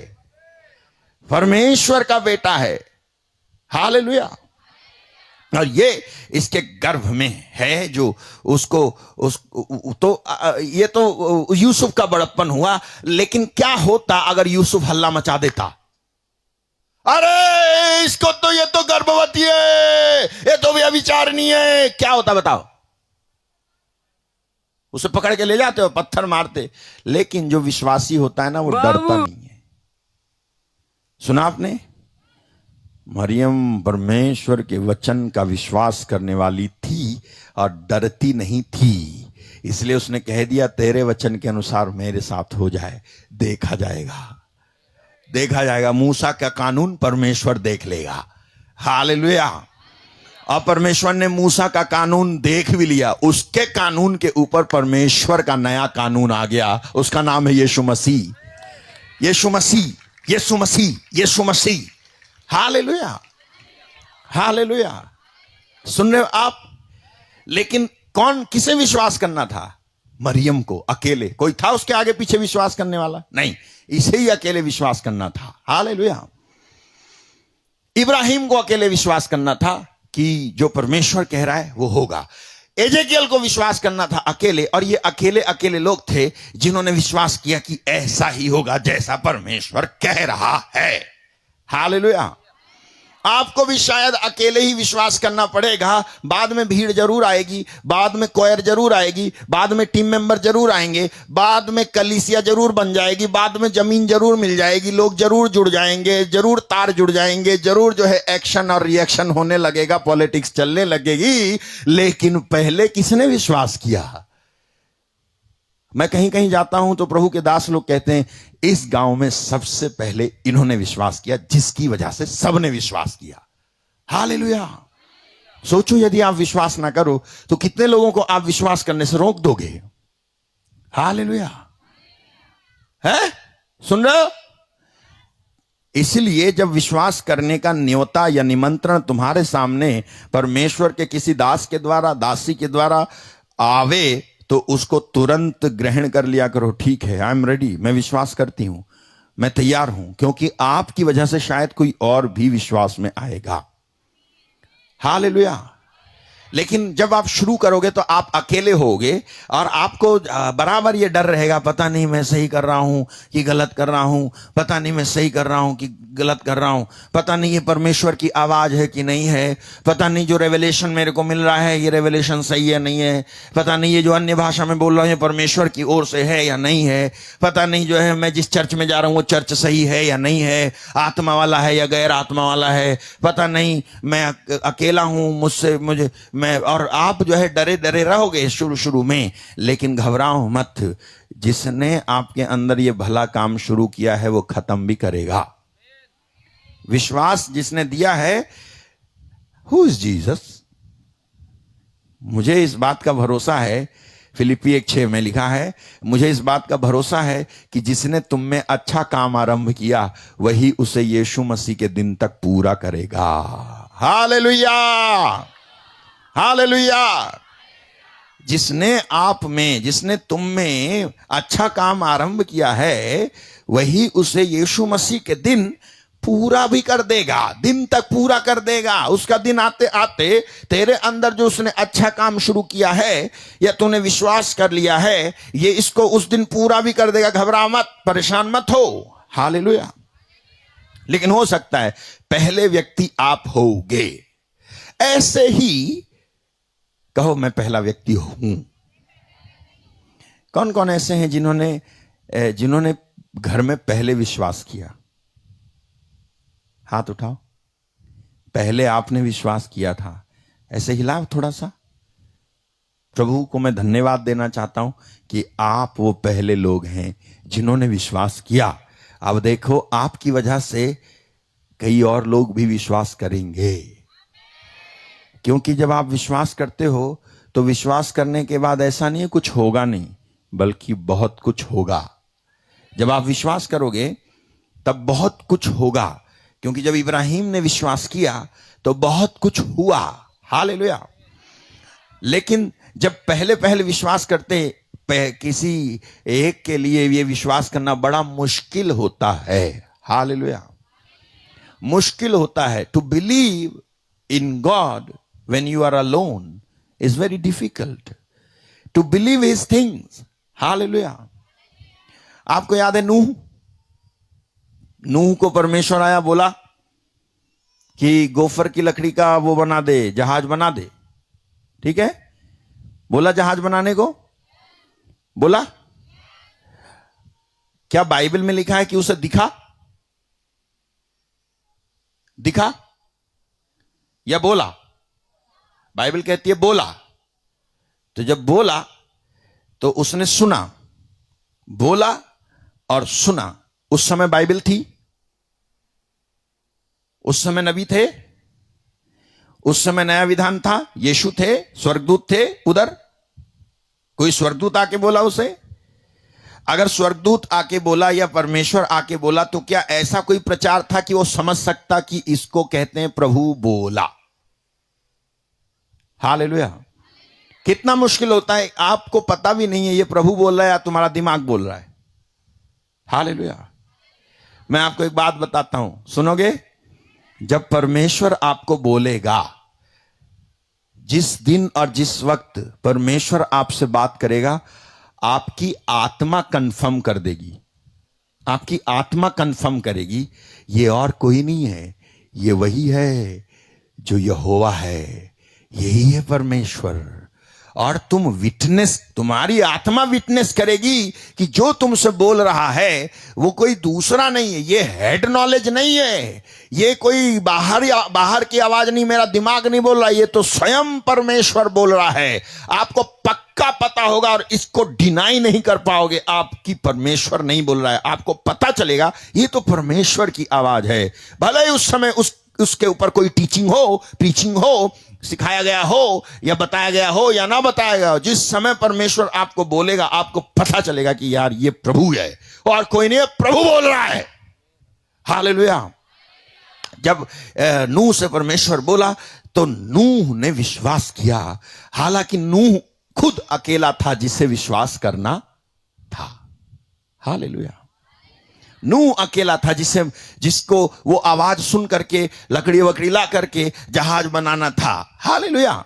परमेश्वर का बेटा है। हालेलुया। और ये इसके गर्भ में है जो ये तो यूसुफ का बड़प्पन हुआ। लेकिन क्या होता अगर यूसुफ हल्ला मचा देता, अरे इसको तो ये तो गर्भवती है, ये तो व्यभिचारिणी है, क्या होता बताओ? उसे पकड़ के ले जाते हो, पत्थर मारते। लेकिन जो विश्वासी होता है ना वो डरता नहीं है। सुना आपने? मरियम परमेश्वर के वचन का विश्वास करने वाली थी और डरती नहीं थी, इसलिए उसने कह दिया तेरे वचन के अनुसार मेरे साथ हो जाए, देखा जाएगा, देखा जाएगा। मूसा का कानून परमेश्वर देख लेगा। हालेलुया। और परमेश्वर ने मूसा का कानून देख भी लिया, उसके कानून के ऊपर परमेश्वर का नया कानून आ गया, उसका नाम है यीशु मसीह। यीशु मसीह, यीशु मसीह, यीशु मसीह। Hallelujah, hallelujah. सुन रहे हो आप? लेकिन कौन, किसे विश्वास करना था? मरियम को अकेले। कोई था उसके आगे पीछे विश्वास करने वाला? नहीं, इसे ही अकेले विश्वास करना था। हालेलुया। इब्राहिम को अकेले विश्वास करना था कि जो परमेश्वर कह रहा है वो होगा। एजेकियल को विश्वास करना था अकेले, और ये अकेले अकेले लोग थे जिन्होंने विश्वास किया कि ऐसा ही होगा जैसा परमेश्वर कह रहा है। हालेलुया। आपको भी शायद अकेले ही विश्वास करना पड़ेगा। बाद में भीड़ जरूर आएगी, बाद में कोयर जरूर आएगी, बाद में टीम मेंबर जरूर आएंगे, बाद में कलीसिया जरूर बन जाएगी, बाद में जमीन जरूर मिल जाएगी, लोग जरूर जुड़ जाएंगे, जरूर तार जुड़ जाएंगे, जरूर जो है एक्शन और रिएक्शन होने लगेगा, पॉलिटिक्स चलने लगेगी। लेकिन पहले किसने विश्वास किया? मैं कहीं कहीं जाता हूं तो प्रभु के दास लोग कहते हैं इस गांव में सबसे पहले इन्होंने विश्वास किया, जिसकी वजह से सबने विश्वास किया। हालेलुया। सोचो यदि आप विश्वास ना करो तो कितने लोगों को आप विश्वास करने से रोक दोगे? हालेलुया। है? सुन रहे हो? इसलिए जब विश्वास करने का न्योता या निमंत्रण तुम्हारे सामने परमेश्वर के किसी दास के द्वारा, दासी के द्वारा आवे तो उसको तुरंत ग्रहण कर लिया करो। ठीक है, आई एम रेडी, मैं विश्वास करती हूं, मैं तैयार हूं, क्योंकि आपकी वजह से शायद कोई और भी विश्वास में आएगा। हालेलुया। लेकिन जब आप शुरू करोगे तो आप अकेले होगे और आपको बराबर ये डर रहेगा, पता नहीं मैं सही कर रहा हूं कि गलत कर रहा हूं, पता नहीं मैं सही कर रहा हूं कि गलत कर रहा हूं, पता नहीं ये परमेश्वर की आवाज है कि नहीं है, पता नहीं जो रेवलेशन मेरे को मिल रहा है ये रेवलेशन सही है नहीं है, पता नहीं ये जो अन्य भाषा में बोल रहा हूं ये परमेश्वर की ओर से है या नहीं है, पता नहीं जो है मैं जिस चर्च में जा रहा हूं वो चर्च सही है या नहीं है, आत्मा वाला है या गैर आत्मा वाला है, पता नहीं, मैं अकेला हूं, मुझे मैं, और आप जो है डरे डरे रहोगे शुरू में। लेकिन घबराओ मत, जिसने आपके अंदर ये भला काम शुरू किया है वो खत्म भी करेगा। विश्वास जिसने दिया है, हु इज जीसस? मुझे इस बात का भरोसा है, फिलिप्पी 1:6 में लिखा है, मुझे इस बात का भरोसा है कि जिसने तुम में अच्छा काम आरंभ किया वही उसे यीशु मसीह के दिन तक पूरा करेगा। Hallelujah, hallelujah. जिसने आप में, जिसने तुम में अच्छा काम आरंभ किया है, वही उसे यीशु मसीह के दिन पूरा भी कर देगा, दिन तक पूरा कर देगा। उसका दिन आते आते तेरे अंदर जो उसने अच्छा काम शुरू किया है या तूने विश्वास कर लिया है, ये इसको उस दिन पूरा भी कर देगा। घबरा मत, परेशान मत हो। हालेलुया। लेकिन हो सकता है पहले व्यक्ति आप होगे। ऐसे ही कहो, मैं पहला व्यक्ति हूं। कौन कौन ऐसे हैं जिन्होंने घर में पहले विश्वास किया? हाथ उठाओ। पहले आपने विश्वास किया था, ऐसे हिलाओ थोड़ा सा। प्रभु को मैं धन्यवाद देना चाहता हूं कि आप वो पहले लोग हैं जिन्होंने विश्वास किया। अब देखो, आपकी वजह से कई और लोग भी विश्वास करेंगे, क्योंकि जब आप विश्वास करते हो तो विश्वास करने के बाद ऐसा नहीं है कुछ होगा नहीं, बल्कि बहुत कुछ होगा। जब आप विश्वास करोगे तब बहुत कुछ होगा, क्योंकि जब इब्राहिम ने विश्वास किया तो बहुत कुछ हुआ। हालेलुया। लेकिन जब पहले पहले विश्वास करते, किसी एक के लिए ये विश्वास करना बड़ा मुश्किल होता है। हालेलुया। मुश्किल होता है। To believe in God when you are alone is very difficult to believe his things. Hallelujah. आपको याद है नूह को परमेश्वर आया, बोला कि गोफर की लकड़ी का वो बना दे, जहाज बना दे। ठीक है, बोला जहाज बनाने को, बोला। क्या बाइबल में लिखा है कि उसे दिखा या बोला? बाइबल कहती है बोला। तो जब बोला तो उसने सुना, बोला और सुना। उस समय बाइबल थी, उस समय नबी थे, उस समय नया विधान था, यीशु थे, स्वर्गदूत थे। उधर कोई स्वर्गदूत आके बोला उसे? अगर स्वर्गदूत आके बोला या परमेश्वर आके बोला तो क्या ऐसा कोई प्रचार था कि वो समझ सकता कि इसको कहते हैं प्रभु बोला? हालेलुया। कितना मुश्किल होता है, आपको पता भी नहीं है ये प्रभु बोल रहा है या तुम्हारा दिमाग बोल रहा है। हालेलुया। मैं आपको एक बात बताता हूं, सुनोगे? जब परमेश्वर आपको बोलेगा, जिस दिन और जिस वक्त परमेश्वर आपसे बात करेगा, आपकी आत्मा कंफर्म कर देगी। आपकी आत्मा कंफर्म करेगी, ये और कोई नहीं है, ये वही है जो यहोवा है, यही है परमेश्वर। और तुम विटनेस, तुम्हारी आत्मा विटनेस करेगी कि जो तुमसे बोल रहा है वो कोई दूसरा नहीं है, ये हेड नॉलेज नहीं है, ये कोई बाहर की आवाज नहीं, मेरा दिमाग नहीं बोल रहा, ये तो स्वयं परमेश्वर बोल रहा है। आपको पक्का पता होगा और इसको डिनाई नहीं कर पाओगे, आपकी परमेश्वर नहीं बोल रहा है। आपको पता चलेगा ये तो परमेश्वर की आवाज है। भले ही उस समय उसके ऊपर कोई टीचिंग हो, प्रीचिंग हो, सिखाया गया हो या बताया गया हो या ना बताया गया हो, जिस समय परमेश्वर आपको बोलेगा आपको पता चलेगा कि यार ये प्रभु है और कोई नहीं है, प्रभु बोल रहा है। हालेलुया। जब नूह से परमेश्वर बोला तो नूह ने विश्वास किया, हालांकि नूह खुद अकेला था जिसे विश्वास करना था। हालेलुया। नूह अकेला था जिसको वो आवाज सुन करके लकड़ी वकड़ी ला करके जहाज बनाना था। हालेलुया।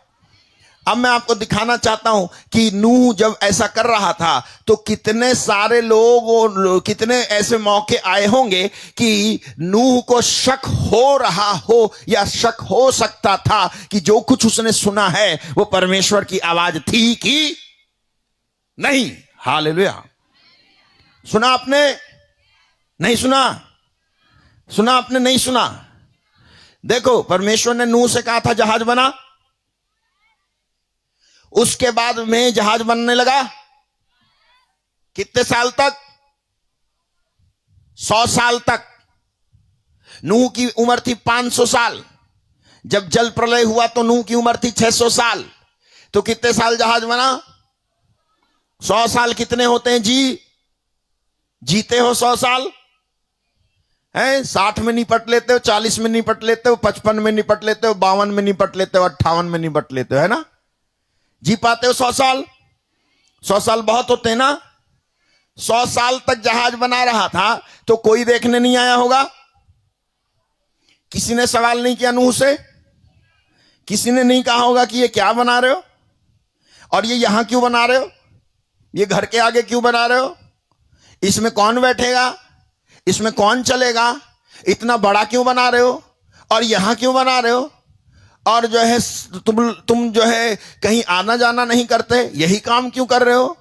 अब मैं आपको दिखाना चाहता हूं कि नूह जब ऐसा कर रहा था तो कितने सारे लोग, कितने ऐसे मौके आए होंगे कि नूह को शक हो रहा हो या शक हो सकता था कि जो कुछ उसने सुना है वो परमेश्वर की आवाज थी कि नहीं। हालेलुया। सुना आपने? नहीं सुना? सुना आपने? नहीं सुना? देखो, परमेश्वर ने नूह से कहा था जहाज बना, उसके बाद में जहाज बनने लगा। कितने साल तक? 100 साल तक। नूह की उम्र थी 500 साल। जब जल प्रलय हुआ तो नूह की उम्र थी 600 साल। तो कितने साल जहाज बना? 100 साल कितने होते हैं जी? जीते हो 100 साल है? 60 में निपट लेते हो, 40 में निपट लेते हो, 55 में निपट लेते हो, 52 में निपट लेते हो, 58 में निपट लेते हो, है ना? जी पाते हो 100 साल? 100 साल बहुत होते हैं ना? 100 साल तक जहाज बना रहा था तो कोई देखने नहीं आया होगा? किसी ने सवाल नहीं किया नूह से? किसी ने नहीं कहा होगा कि ये क्या बना रहे हो, और ये यहां क्यों बना रहे हो, ये घर के आगे क्यों बना रहे हो, इसमें कौन बैठेगा, इसमें कौन चलेगा, इतना बड़ा क्यों बना रहे हो, और यहां क्यों बना रहे हो, और जो है तुम जो है कहीं आना जाना नहीं करते, यही काम क्यों कर रहे हो,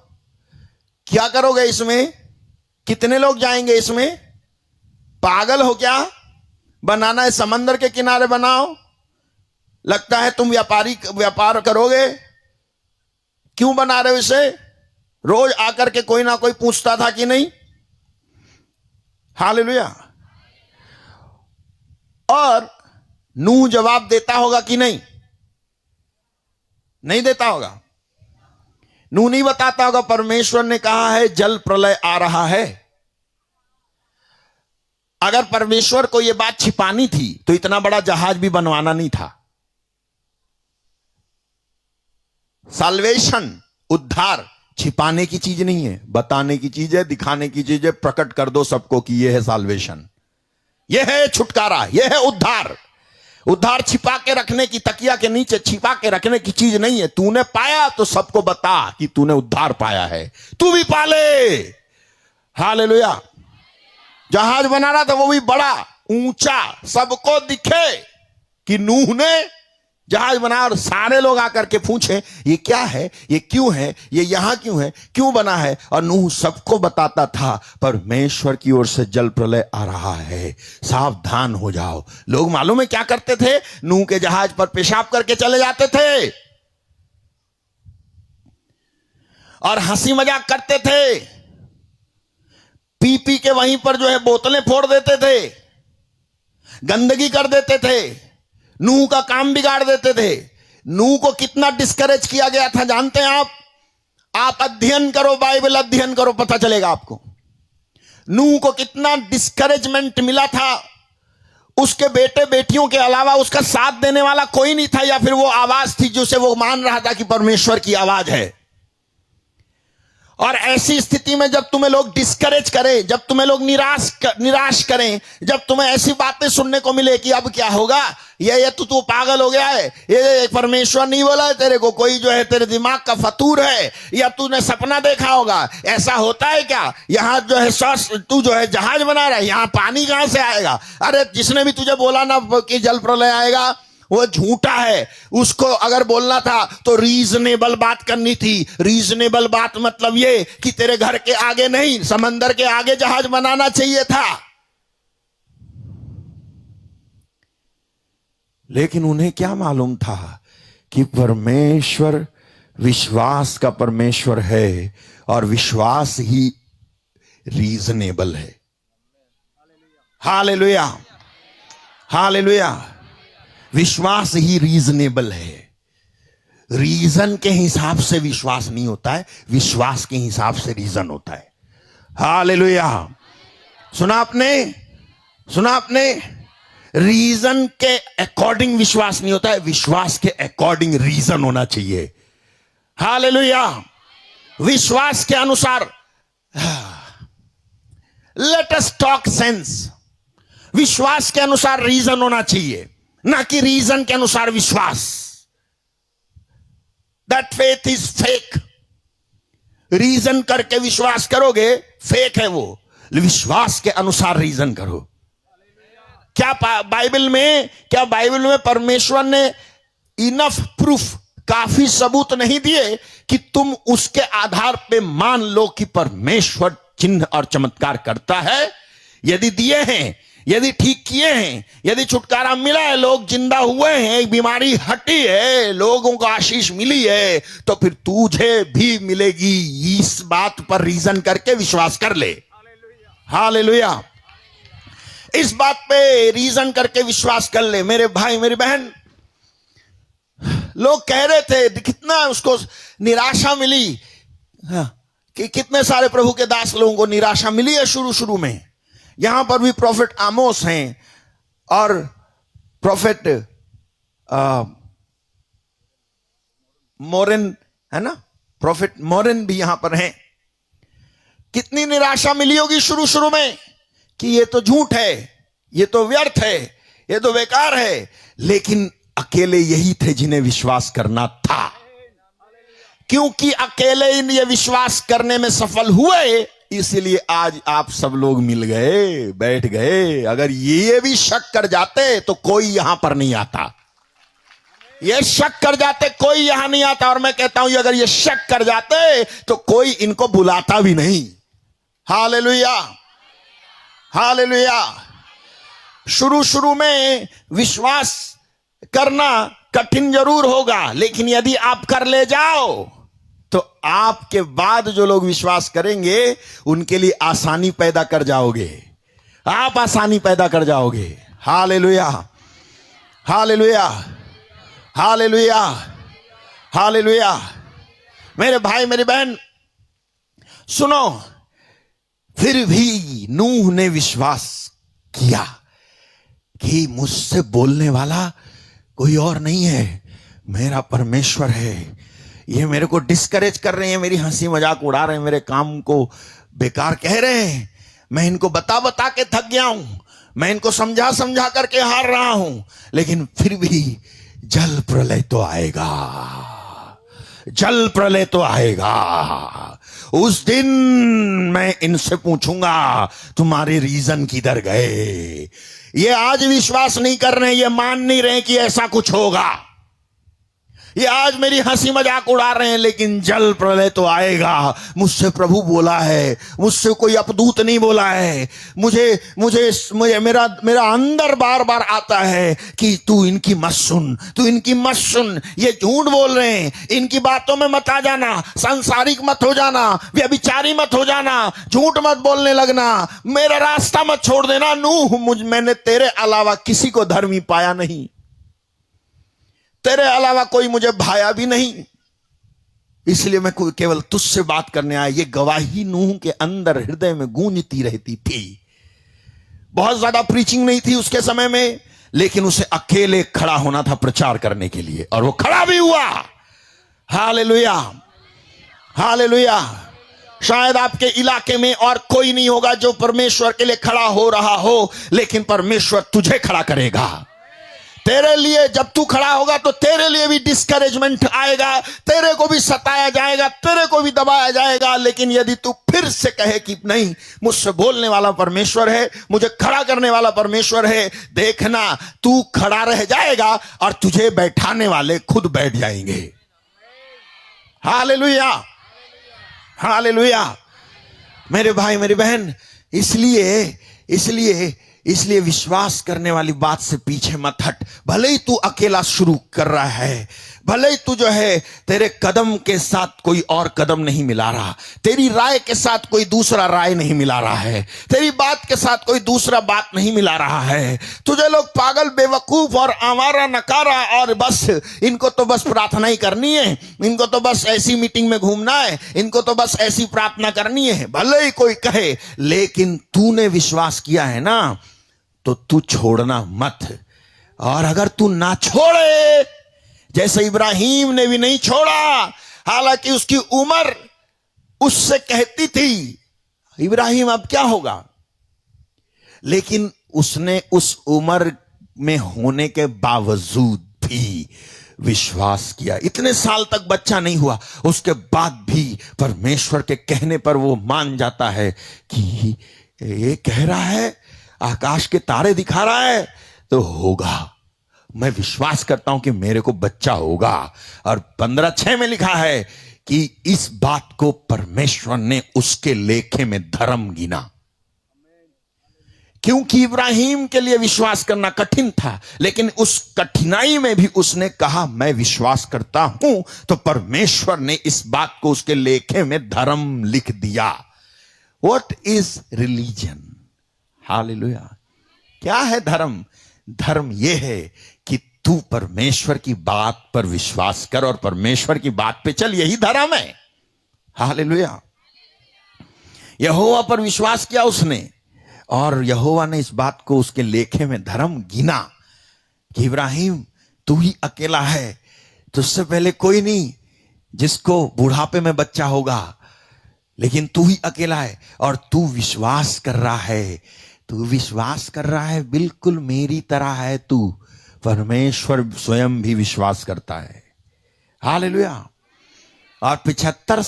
क्या करोगे इसमें, कितने लोग जाएंगे इसमें, पागल हो क्या, बनाना है समंदर के किनारे बनाओ, लगता है तुम व्यापार करोगे, क्यों बना रहे हो इसे? रोज आकर के कोई ना कोई पूछता था कि नहीं? हालेलुया। और नूह जवाब देता होगा कि नहीं? नहीं देता होगा। नूह नहीं बताता होगा परमेश्वर ने कहा है जल प्रलय आ रहा है। अगर परमेश्वर को यह बात छिपानी थी तो इतना बड़ा जहाज भी बनवाना नहीं था। साल्वेशन, उद्धार छिपाने की चीज नहीं है, बताने की चीज है, दिखाने की चीज है। प्रकट कर दो सबको कि यह है साल्वेशन, यह है छुटकारा, यह है उद्धार। उद्धार छिपा के रखने की, तकिया के नीचे छिपा के रखने की चीज नहीं है। तूने पाया तो सबको बता कि तूने उद्धार पाया है, तू भी पाले। हालेलुया। जहाज बना रहा था वो भी बड़ा ऊंचा, सबको दिखे कि नूह ने जहाज बनाया, और सारे लोग आकर के पूछे ये क्या है, ये क्यों है, ये यहां क्यों है, क्यों बना है। और नूह सबको बताता था परमेश्वर की ओर से जल प्रलय आ रहा है, सावधान हो जाओ। लोग मालूम है क्या करते थे? नूह के जहाज पर पेशाब करके चले जाते थे और हंसी मजाक करते थे, पी पी के वहीं पर जो है बोतलें फोड़ देते थे, गंदगी कर देते थे, नूह का काम बिगाड़ देते थे। नूह को कितना डिस्करेज किया गया था जानते हैं आप? आप अध्ययन करो, बाइबल अध्ययन करो, पता चलेगा आपको। नूह को कितना डिस्करेजमेंट मिला था। उसके बेटे बेटियों के अलावा उसका साथ देने वाला कोई नहीं था, या फिर वो आवाज थी जिसे वो मान रहा था कि परमेश्वर की आवाज है। और ऐसी स्थिति में जब तुम्हें लोग डिस्करेज करें, जब तुम्हें लोग निराश करें, जब तुम्हें ऐसी बातें सुनने को मिले कि अब क्या होगा, ये तू पागल हो गया है, ये परमेश्वर नहीं बोला है तेरे को, कोई जो है तेरे दिमाग का फतूर है, या तूने सपना देखा होगा, ऐसा होता है क्या, यहां जो है तू जो है जहाज बना रहा है, यहां पानी कहां से आएगा। अरे जिसने भी तुझे बोला ना कि जल प्रलय आएगा, वो झूठा है। उसको अगर बोलना था तो रीजनेबल बात करनी थी। रीजनेबल बात मतलब ये कि तेरे घर के आगे नहीं, समंदर के आगे जहाज बनाना चाहिए था। लेकिन उन्हें क्या मालूम था कि परमेश्वर विश्वास का परमेश्वर है, और विश्वास ही रीजनेबल है। Hallelujah, hallelujah. विश्वास ही रीजनेबल है। रीजन के हिसाब से विश्वास नहीं होता है, विश्वास के हिसाब से रीजन होता है। हालेलुया। सुना आपने, सुना आपने? रीजन के अकॉर्डिंग विश्वास नहीं होता है, विश्वास के अकॉर्डिंग रीजन होना चाहिए। हालेलुया। विश्वास के अनुसार, लेट अस टॉक सेंस। विश्वास के अनुसार रीजन होना चाहिए, ना कि रीजन के अनुसार विश्वास। That faith is fake. Reason करके विश्वास करोगे, फेक है वो। विश्वास के अनुसार रीजन करो। क्या बाइबल में परमेश्वर ने इनफ प्रूफ, काफी सबूत नहीं दिए कि तुम उसके आधार पे मान लो कि परमेश्वर चिन्ह और चमत्कार करता है? यदि दिए हैं, यदि ठीक किए हैं, यदि छुटकारा मिला है, लोग जिंदा हुए हैं, बीमारी हटी है, लोगों को आशीष मिली है, तो फिर तुझे भी मिलेगी। इस बात पर रीजन करके विश्वास कर ले। हालेलुया। इस बात पे रीजन करके विश्वास कर ले। मेरे भाई, मेरी बहन, लोग कह रहे थे, कितना उसको निराशा मिली, कि कितने सारे प्रभु के दास लोगों को निराशा मिली है शुरू में। यहां पर भी प्रोफेट आमोस हैं और प्रोफेट मोरेन है ना, प्रॉफिट मोरेन भी यहां पर हैं। कितनी निराशा मिली होगी शुरू शुरू में कि ये तो झूठ है, ये तो व्यर्थ है, ये तो बेकार है, लेकिन अकेले यही थे जिन्हें विश्वास करना था। क्योंकि अकेले ये विश्वास करने में सफल हुए, इसलिए आज आप सब लोग मिल गए, बैठ गए। अगर ये भी शक कर जाते तो कोई यहां पर नहीं आता। ये शक कर जाते कोई यहां नहीं आता। और मैं कहता हूं अगर ये शक कर जाते तो कोई इनको बुलाता भी नहीं। Hallelujah, hallelujah. शुरू शुरू में विश्वास करना कठिन जरूर होगा, लेकिन यदि आप कर ले जाओ तो आपके बाद जो लोग विश्वास करेंगे उनके लिए आसानी पैदा कर जाओगे। आप आसानी पैदा कर जाओगे। Hallelujah, hallelujah, hallelujah, hallelujah. मेरे भाई मेरी बहन सुनो, फिर भी नूह ने विश्वास किया कि मुझसे बोलने वाला कोई और नहीं है, मेरा परमेश्वर है। ये मेरे को डिस्करेज कर रहे हैं, मेरी हंसी मजाक उड़ा रहे हैं, मेरे काम को बेकार कह रहे हैं, मैं इनको बता बता के थक गया हूं, मैं इनको समझा समझा करके हार रहा हूं, लेकिन फिर भी जल प्रलय तो आएगा, जल प्रलय तो आएगा। उस दिन मैं इनसे पूछूंगा तुम्हारे रीजन किधर गए। ये आज विश्वास नहीं कर रहे, ये मान नहीं रहे कि ऐसा कुछ होगा। ये आज मेरी हंसी मजाक उड़ा रहे हैं, लेकिन जल प्रलय तो आएगा। मुझसे प्रभु बोला है, मुझसे कोई अपदूत नहीं बोला है। मुझे मुझे मुझे मेरा मेरा अंदर बार बार आता है कि तू इनकी मत सुन, तू इनकी मत सुन, ये झूठ बोल रहे हैं, इनकी बातों में मत आ जाना, सांसारिक मत हो जाना, व्यभिचारी मत हो जाना, झूठ मत बोलने लगना, मेरा रास्ता मत छोड़ देना। नूह, मैंने तेरे अलावा किसी को धर्मी पाया नहीं, तेरे अलावा कोई मुझे भाया भी नहीं, इसलिए मैं केवल तुझसे बात करने आया। ये गवाही नूह के अंदर हृदय में गूंजती रहती थी। बहुत ज्यादा प्रीचिंग नहीं थी उसके समय में, लेकिन उसे अकेले खड़ा होना था प्रचार करने के लिए, और वो खड़ा भी हुआ। Hallelujah, hallelujah. शायद आपके इलाके में और कोई नहीं होगा जो परमेश्वर के लिए खड़ा हो रहा हो, लेकिन परमेश्वर तुझे खड़ा करेगा। तेरे लिए जब तू खड़ा होगा तो तेरे लिए भी डिस्करेजमेंट आएगा, तेरे को भी सताया जाएगा, तेरे को भी दबाया जाएगा, लेकिन यदि तू फिर से कहे कि नहीं, मुझसे बोलने वाला परमेश्वर है, मुझे खड़ा करने वाला परमेश्वर है, देखना तू खड़ा रह जाएगा और तुझे बैठाने वाले खुद बैठ जाएंगे। Hallelujah, hallelujah. मेरे भाई मेरी बहन, इसलिए विश्वास करने वाली बात से पीछे मत हट। भले ही तू अकेला शुरू कर रहा है, भले ही तू जो है तेरे कदम के साथ कोई और कदम नहीं मिला रहा, तेरी राय के साथ कोई दूसरा राय नहीं मिला रहा है, तेरी बात के साथ कोई दूसरा बात नहीं मिला रहा है। तुझे लोग पागल, बेवकूफ और आवारा नकारा, और बस इनको तो बस प्रार्थना ही करनी है, इनको तो बस ऐसी मीटिंग में घूमना है, इनको तो बस ऐसी प्रार्थना करनी है, भले ही कोई कहे, लेकिन तूने विश्वास किया है ना, तो तू छोड़ना मत। और अगर तू ना छोड़े, जैसे इब्राहिम ने भी नहीं छोड़ा, हालांकि उसकी उम्र उससे कहती थी इब्राहिम अब क्या होगा, लेकिन उसने उस उम्र में होने के बावजूद भी विश्वास किया। इतने साल तक बच्चा नहीं हुआ, उसके बाद भी परमेश्वर के कहने पर वो मान जाता है कि ये कह रहा है, आकाश के तारे दिखा रहा है, तो होगा। मैं विश्वास करता हूं कि मेरे को बच्चा होगा। और 15:6 में लिखा है कि इस बात को परमेश्वर ने उसके लेखे में धर्म गिना। क्योंकि इब्राहिम के लिए विश्वास करना कठिन था, लेकिन उस कठिनाई में भी उसने कहा मैं विश्वास करता हूं, तो परमेश्वर ने इस बात को उसके लेखे में धर्म लिख दिया। What is religion? हालेलुया। क्या है धर्म? धर्म यह है कि तू परमेश्वर की बात पर विश्वास कर और परमेश्वर की बात पे चल, यही धर्म है। हालेलुया। यहोवा पर विश्वास किया उसने, और यहोवा ने इस बात को उसके लेखे में धर्म गिना कि इब्राहिम तू ही अकेला है, तुझसे पहले कोई नहीं, जिसको बुढ़ापे में बच्चा होगा, लेकिन तू ही अकेला है और तू विश्वास कर रहा है, तू विश्वास कर रहा है बिल्कुल मेरी तरह है तू। परमेश्वर स्वयं भी विश्वास करता है। हालेलुया। और 75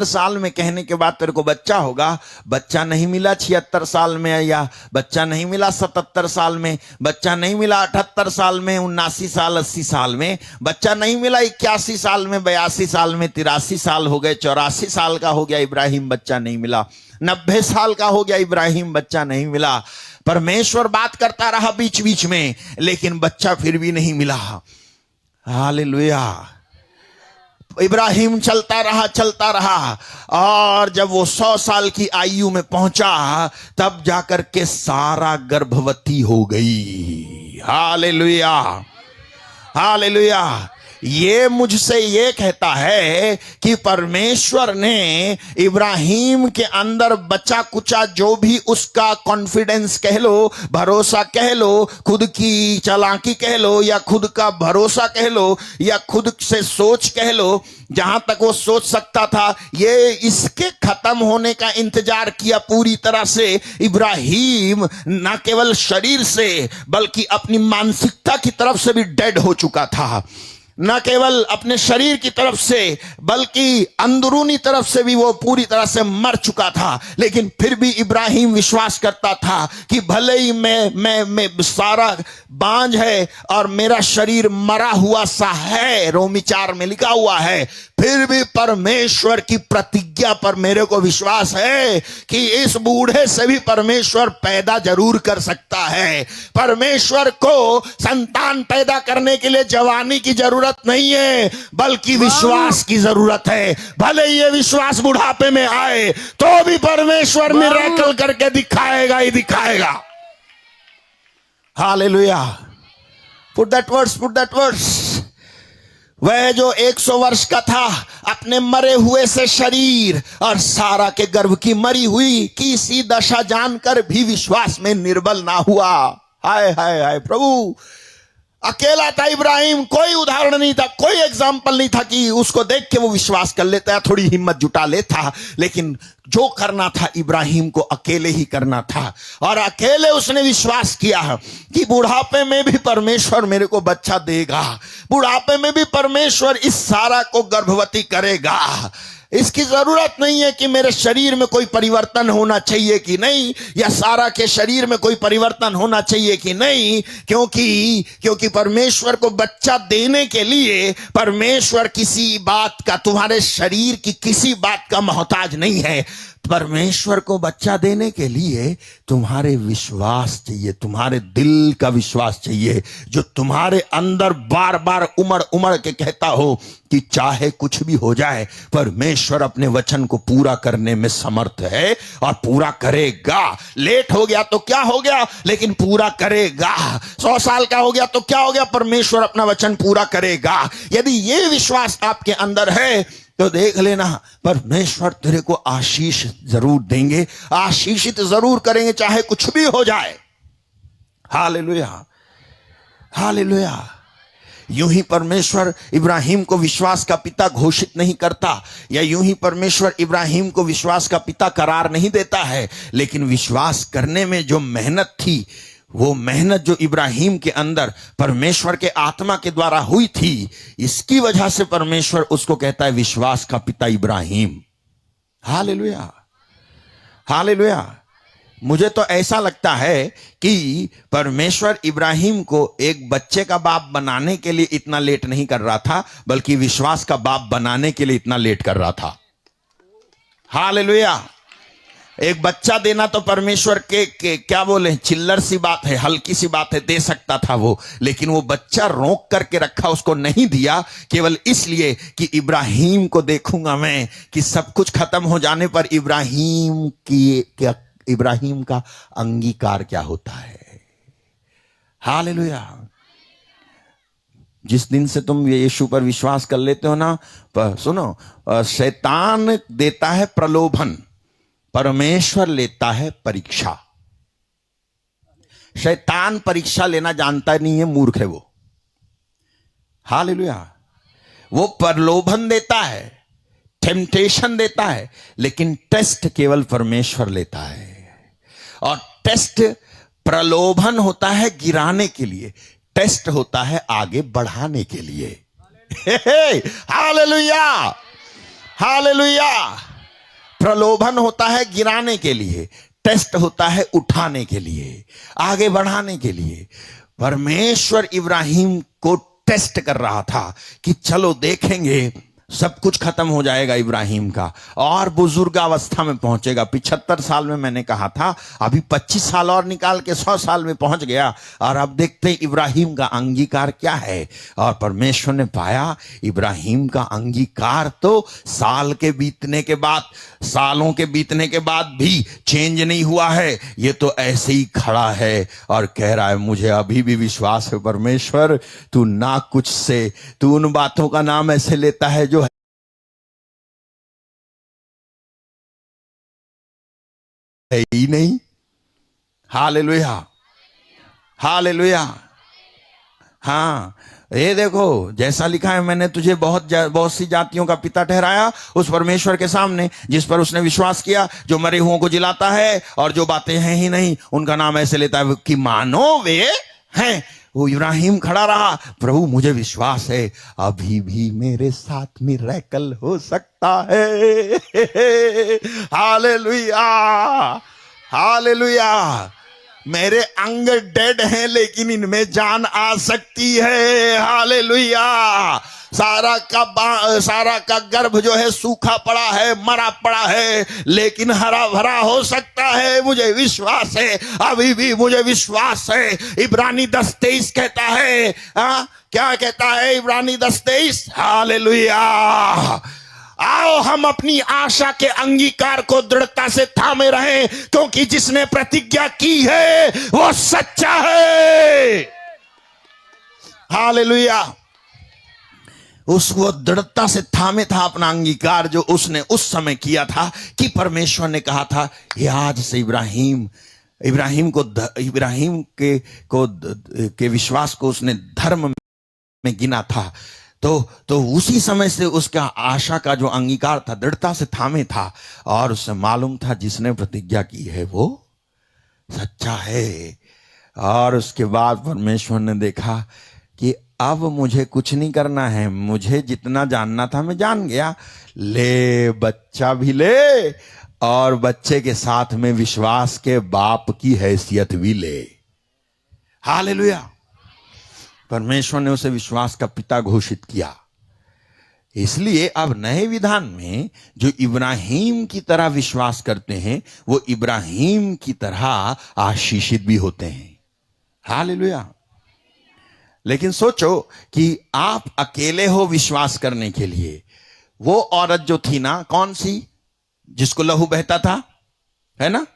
साल में कहने के बाद तेरे को बच्चा होगा, बच्चा नहीं मिला 76 साल में, या बच्चा नहीं मिला 77 साल में, बच्चा नहीं मिला 78 साल में, 79 साल 80 साल में, बच्चा नहीं मिला 81 साल में, 82 साल में, 83 साल हो गए, 84 साल का हो गया इब्राहिम, बच्चा नहीं मिला, 90 साल का हो गया इब्राहिम, बच्चा नहीं मिला। परमेश्वर बात करता रहा बीच बीच में, लेकिन बच्चा फिर भी नहीं मिला। हालेलुया। इब्राहिम चलता रहा और जब वो 100 साल की आयु में पहुंचा तब जाकर के सारा गर्भवती हो गई। Hallelujah, hallelujah. ये मुझसे ये कहता है कि परमेश्वर ने इब्राहिम के अंदर बचा कुचा जो भी उसका कॉन्फिडेंस कह लो, भरोसा कह लो, खुद की चालाकी कह लो, या खुद का भरोसा कह लो, या खुद से सोच कह लो, जहां तक वो सोच सकता था, ये इसके खत्म होने का इंतजार किया पूरी तरह से। इब्राहिम न केवल शरीर से बल्कि अपनी मानसिकता की तरफ से भी डेड हो चुका था। न केवल अपने शरीर की तरफ से बल्कि अंदरूनी तरफ से भी वो पूरी तरह से मर चुका था। लेकिन फिर भी इब्राहिम विश्वास करता था कि भले ही मैं सारा बांझ है और मेरा शरीर मरा हुआ सा है, रोमी 4 में लिखा हुआ है, फिर भी परमेश्वर की प्रतिज्ञा पर मेरे को विश्वास है कि इस बूढ़े से भी परमेश्वर पैदा जरूर कर सकता है। परमेश्वर को संतान पैदा करने के लिए जवानी की जरूरत नहीं है, बल्कि विश्वास की जरूरत है। भले ये विश्वास बुढ़ापे में आए तो भी परमेश्वर मिरेकल करके दिखाएगा ही दिखाएगा। हालेलुया। Put that words. वह जो 100 वर्ष का था, अपने मरे हुए से शरीर और सारा के गर्भ की मरी हुई की सी दशा जानकर भी विश्वास में निर्बल ना हुआ। हाय हाय हाय प्रभु। अकेला था इब्राहिम, कोई उदाहरण नहीं था, कोई एग्जाम्पल नहीं था कि उसको देख के वो विश्वास कर लेता है, थोड़ी हिम्मत जुटा लेता। लेकिन जो करना था इब्राहिम को अकेले ही करना था, और अकेले उसने विश्वास किया कि बुढ़ापे में भी परमेश्वर मेरे को बच्चा देगा, बुढ़ापे में भी परमेश्वर इस सारा को गर्भवती करेगा। इसकी जरूरत नहीं है कि मेरे शरीर में कोई परिवर्तन होना चाहिए कि नहीं, या सारा के शरीर में कोई परिवर्तन होना चाहिए कि नहीं, क्योंकि परमेश्वर को बच्चा देने के लिए परमेश्वर किसी बात का, तुम्हारे शरीर की किसी बात का मोहताज नहीं है। परमेश्वर को बच्चा देने के लिए तुम्हारे विश्वास चाहिए, तुम्हारे दिल का विश्वास चाहिए, जो तुम्हारे अंदर बार बार उमड़ के कहता हो कि चाहे कुछ भी हो जाए, परमेश्वर अपने वचन को पूरा करने में समर्थ है और पूरा करेगा। लेट हो गया तो क्या हो गया, लेकिन पूरा करेगा। 100 साल का हो गया तो क्या हो गया, परमेश्वर अपना वचन पूरा करेगा। यदि ये विश्वास आपके अंदर है तो देख लेना, परमेश्वर तेरे को आशीष जरूर देंगे, आशीषित जरूर करेंगे, चाहे कुछ भी हो जाए। Hallelujah, hallelujah. यूं ही परमेश्वर इब्राहिम को विश्वास का पिता घोषित नहीं करता, या यूं ही परमेश्वर इब्राहिम को विश्वास का पिता करार नहीं देता है, लेकिन विश्वास करने में जो मेहनत थी, वो मेहनत जो इब्राहिम के अंदर परमेश्वर के आत्मा के द्वारा हुई थी, इसकी वजह से परमेश्वर उसको कहता है विश्वास का पिता इब्राहिम। Hallelujah, hallelujah. मुझे तो ऐसा लगता है कि परमेश्वर इब्राहिम को एक बच्चे का बाप बनाने के लिए इतना लेट नहीं कर रहा था, बल्कि विश्वास का बाप बनाने के लिए इतना लेट कर रहा था। हालेलुया। एक बच्चा देना तो परमेश्वर के क्या बोले, चिल्लर सी बात है, हल्की सी बात है, दे सकता था वो, लेकिन वो बच्चा रोक करके रखा, उसको नहीं दिया, केवल इसलिए कि इब्राहिम को देखूंगा मैं कि सब कुछ खत्म हो जाने पर इब्राहिम का अंगीकार क्या होता है। हालेलुया। जिस दिन से तुम यीशु पर विश्वास कर लेते हो ना, सुनो, शैतान देता है प्रलोभन, परमेश्वर लेता है परीक्षा। शैतान परीक्षा लेना जानता नहीं है, मूर्ख है वो। हालेलुया। वो प्रलोभन देता है, टेम्पटेशन देता है, लेकिन टेस्ट केवल परमेश्वर लेता है। और टेस्ट, प्रलोभन होता है गिराने के लिए, टेस्ट होता है आगे बढ़ाने के लिए। Hallelujah, hallelujah. प्रलोभन होता है गिराने के लिए, टेस्ट होता है उठाने के लिए, आगे बढ़ाने के लिए। परमेश्वर इब्राहिम को टेस्ट कर रहा था कि चलो देखेंगे, सब कुछ खत्म हो जाएगा इब्राहिम का और बुजुर्गावस्था में पहुंचेगा। 75 साल में मैंने कहा था, अभी 25 साल और निकाल के 100 साल में पहुंच गया। और अब देखते हैं इब्राहिम का अंगीकार क्या है। और परमेश्वर ने पाया इब्राहिम का अंगीकार तो साल के बीतने के बाद, सालों के बीतने के बाद भी चेंज नहीं हुआ है। ये तो ऐसे ही खड़ा है और कह रहा है मुझे अभी भी विश्वास है परमेश्वर, तू ना कुछ से, तू उन बातों का नाम ऐसे लेता है जो है ही नहीं। Hallelujah, hallelujah. हाँ, ये देखो जैसा लिखा है, मैंने तुझे बहुत सी जातियों का पिता ठहराया उस परमेश्वर के सामने जिस पर उसने विश्वास किया, जो मरे हुओं को जिलाता है और जो बातें हैं ही नहीं उनका नाम ऐसे लेता है कि मानो वे हैं। वो इब्राहिम खड़ा रहा, प्रभु मुझे विश्वास है अभी भी मेरे साथ मिरेकल हो सकता है। Hallelujah, hallelujah. मेरे अंग डेड हैं लेकिन इनमें जान आ सकती है। हालेलुया। सारा का गर्भ जो है सूखा पड़ा है, मरा पड़ा है, लेकिन हरा भरा हो सकता है। मुझे विश्वास है, अभी भी मुझे विश्वास है। इब्रानी 10:23 कहता है, क्या कहता है इब्रानी 10:23? हालेलुया। आओ हम अपनी आशा के अंगीकार को दृढ़ता से थामे रहें, क्योंकि जिसने प्रतिज्ञा की है वो सच्चा है। हालेलुया। उसको दृढ़ता से थामे था अपना अंगीकार, जो उसने उस समय किया था कि परमेश्वर ने कहा था ये आज से इब्राहिम के विश्वास को उसने धर्म में गिना था। तो उसी समय से उसका आशा का जो अंगीकार था दृढ़ता से थामे था, और उससे मालूम था जिसने प्रतिज्ञा की है वो सच्चा है। और उसके बाद परमेश्वर ने देखा कि अब मुझे कुछ नहीं करना है, मुझे जितना जानना था मैं जान गया। ले बच्चा भी ले, और बच्चे के साथ में विश्वास के बाप की हैसियत भी ले। हालेलुया। परमेश्वर ने उसे विश्वास का पिता घोषित किया। इसलिए अब नए विधान में जो इब्राहिम की तरह विश्वास करते हैं वो इब्राहिम की तरह आशीषित भी होते हैं। हालेलुया। लेकिन सोचो कि आप अकेले हो विश्वास करने के लिए। वो औरत जो थी ना, कौन सी, जिसको लहू बहता था, है ना,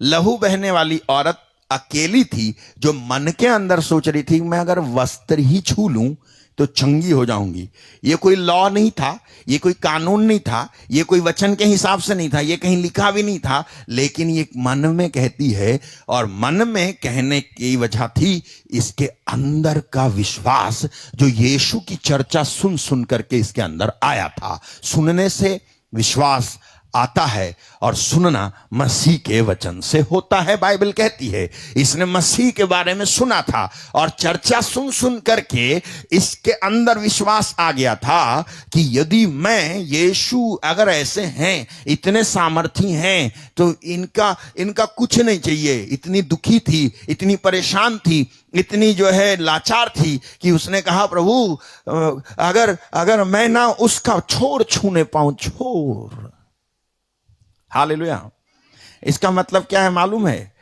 लहू बहने वाली औरत अकेली थी, जो मन के अंदर सोच रही थी मैं अगर वस्त्र ही छू लूं तो चंगी हो जाऊंगी। ये कोई लॉ नहीं था, ये कोई कानून नहीं था, ये कोई वचन के हिसाब से नहीं था, ये कहीं लिखा भी नहीं था, लेकिन ये मन में कहती है। और मन में कहने की वजह थी इसके अंदर का विश्वास, जो यीशु की चर्चा सुन सुन करके इसके अंदर आया था। सुनने से विश्वास आता है और सुनना मसीह के वचन से होता है, बाइबल कहती है। इसने मसीह के बारे में सुना था और चर्चा सुन सुन करके इसके अंदर विश्वास आ गया था कि यदि मैं, यीशु अगर ऐसे हैं, इतने सामर्थी हैं, तो इनका कुछ नहीं चाहिए। इतनी दुखी थी, इतनी परेशान थी, इतनी जो है लाचार थी कि उसने कहा प्रभु अगर मैं ना उसका छोर छूने पाऊं, छोर। हालेलुया। इसका मतलब क्या है मालूम है?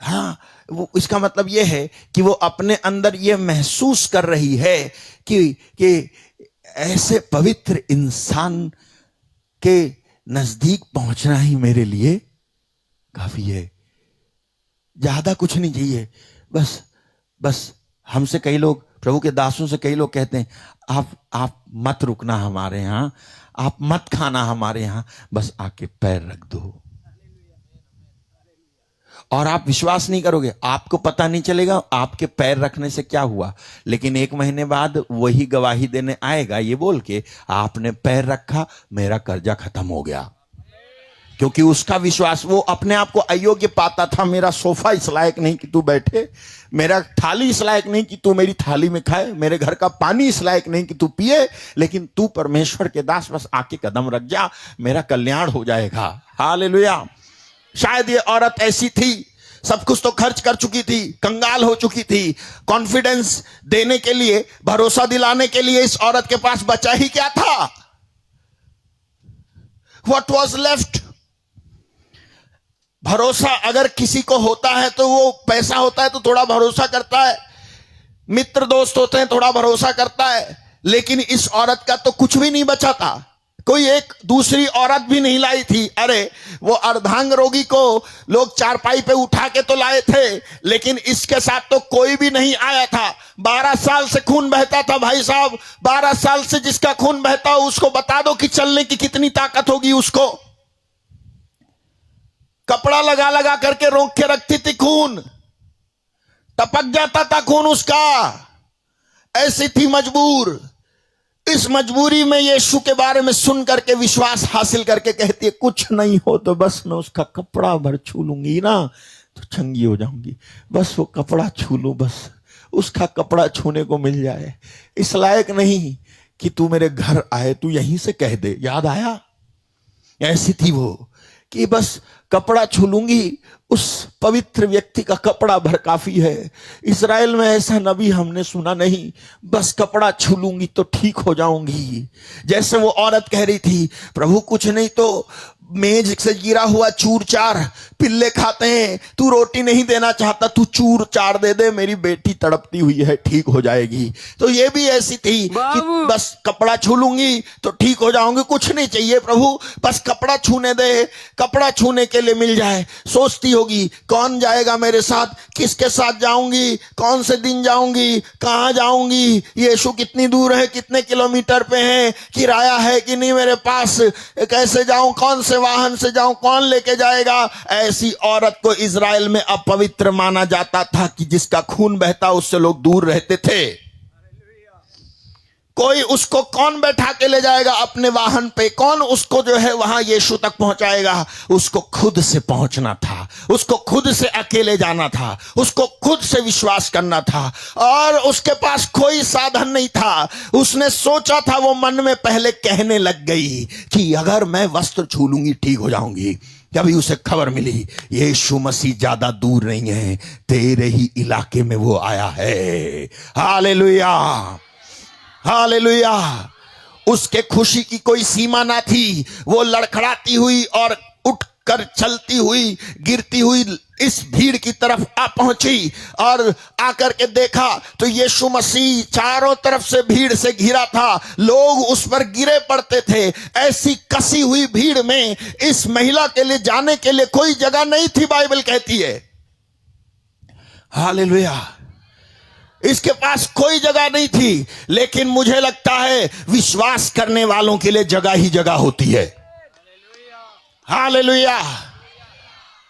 हाँ, वो इसका मतलब यह है कि वो अपने अंदर ये महसूस कर रही है कि ऐसे पवित्र इंसान के नजदीक पहुंचना ही मेरे लिए काफी है। ज्यादा कुछ नहीं चाहिए। बस हमसे कई लोग, प्रभु के दासों से कई लोग कहते हैं आप मत रुकना हमारे यहां, आप मत खाना हमारे यहां, बस आके पैर रख दो। और आप विश्वास नहीं करोगे, आपको पता नहीं चलेगा आपके पैर रखने से क्या हुआ, लेकिन 1 महीने बाद वही गवाही देने आएगा ये बोल के, आपने पैर रखा, मेरा कर्जा खत्म हो गया। क्योंकि उसका विश्वास, वो अपने आप को अयोग्य पाता था। मेरा सोफा इस लायक नहीं कि तू बैठे, मेरा थाली इस लायक नहीं कि तू मेरी थाली में खाए, मेरे घर का पानी इस लायक नहीं कि तू पिए, लेकिन तू परमेश्वर के दास, बस आके कदम रख जा, मेरा कल्याण हो जाएगा। हालेलुया। शायद ये औरत ऐसी थी, सब कुछ तो खर्च कर चुकी थी, कंगाल हो चुकी थी। कॉन्फिडेंस देने के लिए, भरोसा दिलाने के लिए इस औरत के पास बचा ही क्या था? What was left? भरोसा अगर किसी को होता है तो वो, पैसा होता है तो थोड़ा भरोसा करता है, मित्र दोस्त होते हैं थोड़ा भरोसा करता है, लेकिन इस औरत का तो कुछ भी नहीं बचा था। कोई एक दूसरी औरत भी नहीं लाई थी। अरे वो अर्धांग रोगी को लोग चारपाई पे उठा के तो लाए थे, लेकिन इसके साथ तो कोई भी नहीं आया था। 12 साल से खून बहता था भाई साहब। 12 साल से जिसका खून बहता हो उसको बता दो कि चलने की कितनी ताकत होगी उसको। कपड़ा लगा लगा करके रोक के रखती थी, खून टपक जाता था खून उसका, ऐसी थी मजबूर। इस मजबूरी में यीशु के बारे में सुन करके विश्वास हासिल करके कहती है, कुछ नहीं हो तो बस मैं उसका कपड़ा भर छू लूंगी ना तो चंगी हो जाऊंगी, बस वो कपड़ा छू लूं, बस उसका कपड़ा छूने को मिल जाए। इस लायक नहीं कि तू मेरे घर आए, तू यहीं से कह दे। याद आया? ऐसी थी वो कि बस कपड़ा छू लूंगी, उस पवित्र व्यक्ति का कपड़ा भर काफी है। इस्राएल में ऐसा नबी हमने सुना नहीं, बस कपड़ा छू लूंगी तो ठीक हो जाऊंगी। जैसे वो औरत कह रही थी, प्रभु कुछ नहीं तो मेज से गिरा हुआ चूर चार पिल्ले खाते हैं, तू रोटी नहीं देना चाहता, तू चूर चार दे दे, मेरी बेटी तड़पती हुई है, ठीक हो जाएगी। तो ये भी ऐसी थी कि बस कपड़ा छू लूंगी तो ठीक हो जाऊंगी, कुछ नहीं चाहिए प्रभु, बस कपड़ा छूने दे, कपड़ा छूने के लिए मिल जाए। सोचती होगी कौन जाएगा मेरे साथ, किसके साथ जाऊंगी, कौन से दिन जाऊंगी, कहां जाऊंगी, यीशु कितनी दूर है, कितने किलोमीटर पे है, किराया है कि नहीं मेरे पास, कैसे जाऊं, कौन से वाहन से जाऊं, कौन लेके जाएगा। ऐसी औरत को इजराइल में अपवित्र माना जाता था कि जिसका खून बहता उससे लोग दूर रहते थे। कोई उसको कौन बैठा के ले जाएगा अपने वाहन पे, कौन उसको जो है वहां यीशु तक पहुंचाएगा। उसको खुद से पहुंचना था, उसको खुद से अकेले जाना था, उसको खुद से विश्वास करना था, और उसके पास कोई साधन नहीं था। उसने सोचा था, वो मन में पहले कहने लग गई कि अगर मैं वस्त्र छू लूंगी ठीक हो जाऊंगी। जब उसे खबर मिली यीशु मसीह ज्यादा दूर नहीं है, तेरे ही इलाके में वो आया है। Hallelujah, hallelujah. उसके खुशी की कोई सीमा ना थी। वो लड़खड़ाती हुई और उठकर चलती हुई, गिरती हुई इस भीड़ की तरफ आ पहुंची, और आकर के देखा तो यीशु मसीह चारों तरफ से भीड़ से घिरा था, लोग उस पर गिरे पड़ते थे। ऐसी कसी हुई भीड़ में इस महिला के लिए जाने के लिए कोई जगह नहीं थी, बाइबल कहती है। हालेलुया। इसके पास कोई जगह नहीं थी, लेकिन मुझे लगता है विश्वास करने वालों के लिए जगह ही जगह होती है। हालेलुया।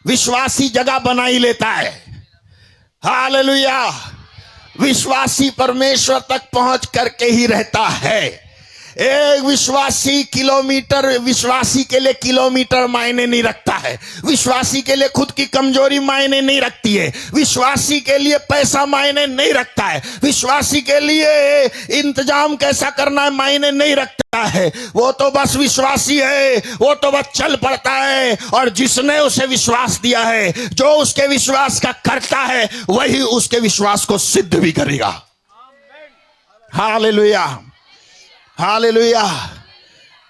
विश्वासी जगह बना ही लेता है। हालेलुया। विश्वासी परमेश्वर तक पहुंच करके ही रहता है। एक विश्वासी किलोमीटर, विश्वासी के लिए किलोमीटर मायने नहीं रखता है, विश्वासी के लिए खुद की कमजोरी मायने नहीं रखती है, विश्वासी के लिए पैसा मायने नहीं रखता है, विश्वासी के लिए इंतजाम कैसा करना है मायने नहीं रखता है। वो तो बस विश्वासी है, वो तो बस चल पड़ता है, और जिसने उसे विश्वास दिया है, जो उसके विश्वास का करता है, वही उसके विश्वास को सिद्ध भी करेगा। Hallelujah, hallelujah.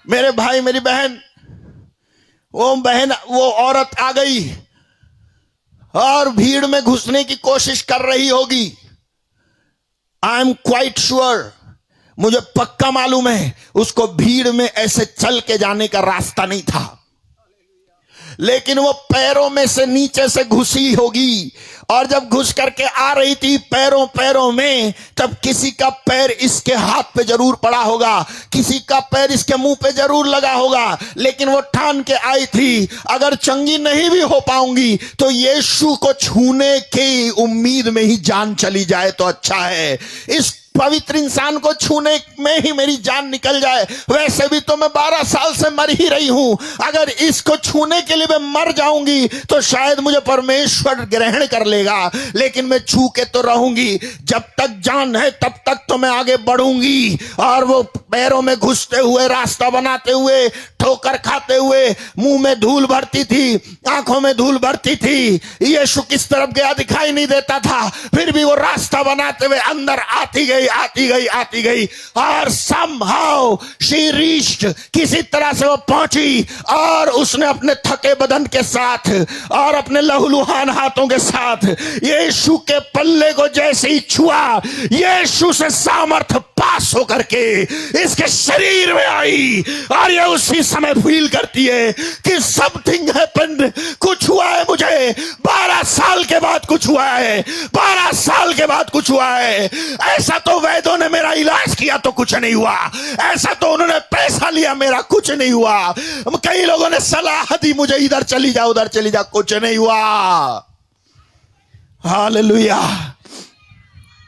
मेरे भाई, मेरी बहन, वो औरत आ गई और भीड़ में घुसने की कोशिश कर रही होगी। आई एम क्वाइट श्योर, मुझे पक्का मालूम है उसको भीड़ में ऐसे चल के जाने का रास्ता नहीं था। लेकिन वो पैरों में से नीचे से घुसी होगी, और जब घुस करके आ रही थी पैरों में, तब किसी का पैर इसके हाथ पे जरूर पड़ा होगा, किसी का पैर इसके मुंह पे जरूर लगा होगा, लेकिन वो ठान के आई थी अगर चंगी नहीं भी हो पाऊंगी तो यीशु को छूने की उम्मीद में ही जान चली जाए तो अच्छा है। इस पवित्र इंसान को छूने में ही मेरी जान निकल जाए। वैसे भी तो मैं 12 साल से मर ही रही हूं, अगर इसको छूने के लिए मैं मर जाऊंगी तो शायद मुझे परमेश्वर ग्रहण कर लेगा, लेकिन मैं छू के तो रहूंगी। जब तक जान है तब तक तो मैं आगे बढ़ूंगी। और वो पैरों में घुसते हुए, रास्ता बनाते हुए, ठोकर खाते हुए, मुंह में धूल भरती थी, आंखों में धूल भरती थी, यीशु किस तरफ गया दिखाई नहीं देता था, फिर भी वो रास्ता बनाते हुए अंदर आती गई और somehow she reached, किसी तरह से वो पहुंची, और उसने अपने थके बदन के साथ और अपने लहूलुहान हाथों के साथ यीशु के पल्ले को जैसे ही छुआ, यीशु से सामर्थ पास होकर के इसके शरीर में आई, और ये उसी समय फील करती है कि समथिंग हैपेंड, कुछ हुआ है मुझे, 12 साल के बाद कुछ हुआ है, 12 साल के बाद कुछ हुआ है। ऐसा तो वैद्यों ने मेरा इलाज किया तो कुछ नहीं हुआ, ऐसा तो उन्होंने पैसा लिया मेरा कुछ नहीं हुआ, कई लोगों ने सलाह दी मुझे इधर चली जा उधर चली जा, कुछ नहीं हुआ। Hallelujah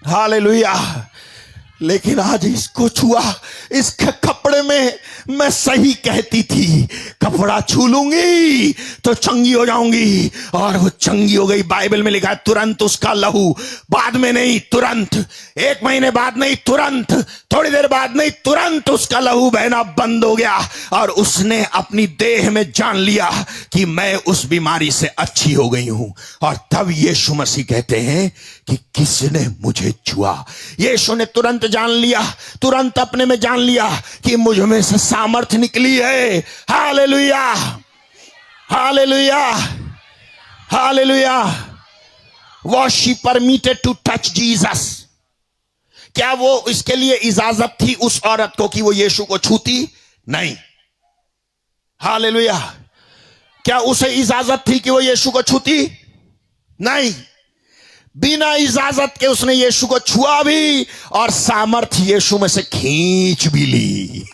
hallelujah. लेकिन आज इसको छुआ, इसके कपड़े में मैं सही कहती थी, कपड़ा छू लूंगी तो चंगी हो जाऊंगी, और वो चंगी हो गई। बाइबल में लिखा है तुरंत उसका लहू, बाद में नहीं तुरंत, 1 महीने बाद नहीं तुरंत, थोड़ी देर बाद नहीं तुरंत उसका लहू बहना बंद हो गया, और उसने अपनी देह में जान लिया कि मैं उस बीमारी से अच्छी हो गई हूं। और तब यीशु मसीह कहते हैं कि किसने मुझे छुआ। यीशु ने तुरंत जान लिया, तुरंत अपने में जान लिया कि मुझ में से सामर्थ्य निकली है। Hallelujah hallelujah hallelujah. Was she permitted to touch Jesus? क्या वो इसके लिए इजाजत थी उस औरत को कि वो यीशु को छूती? नहीं। हालेलुया। क्या उसे इजाजत थी कि वो यीशु को छूती? नहीं। बिना इजाजत के उसने यीशु को छुआ भी, और सामर्थ्य यीशु में से खींच भी ली।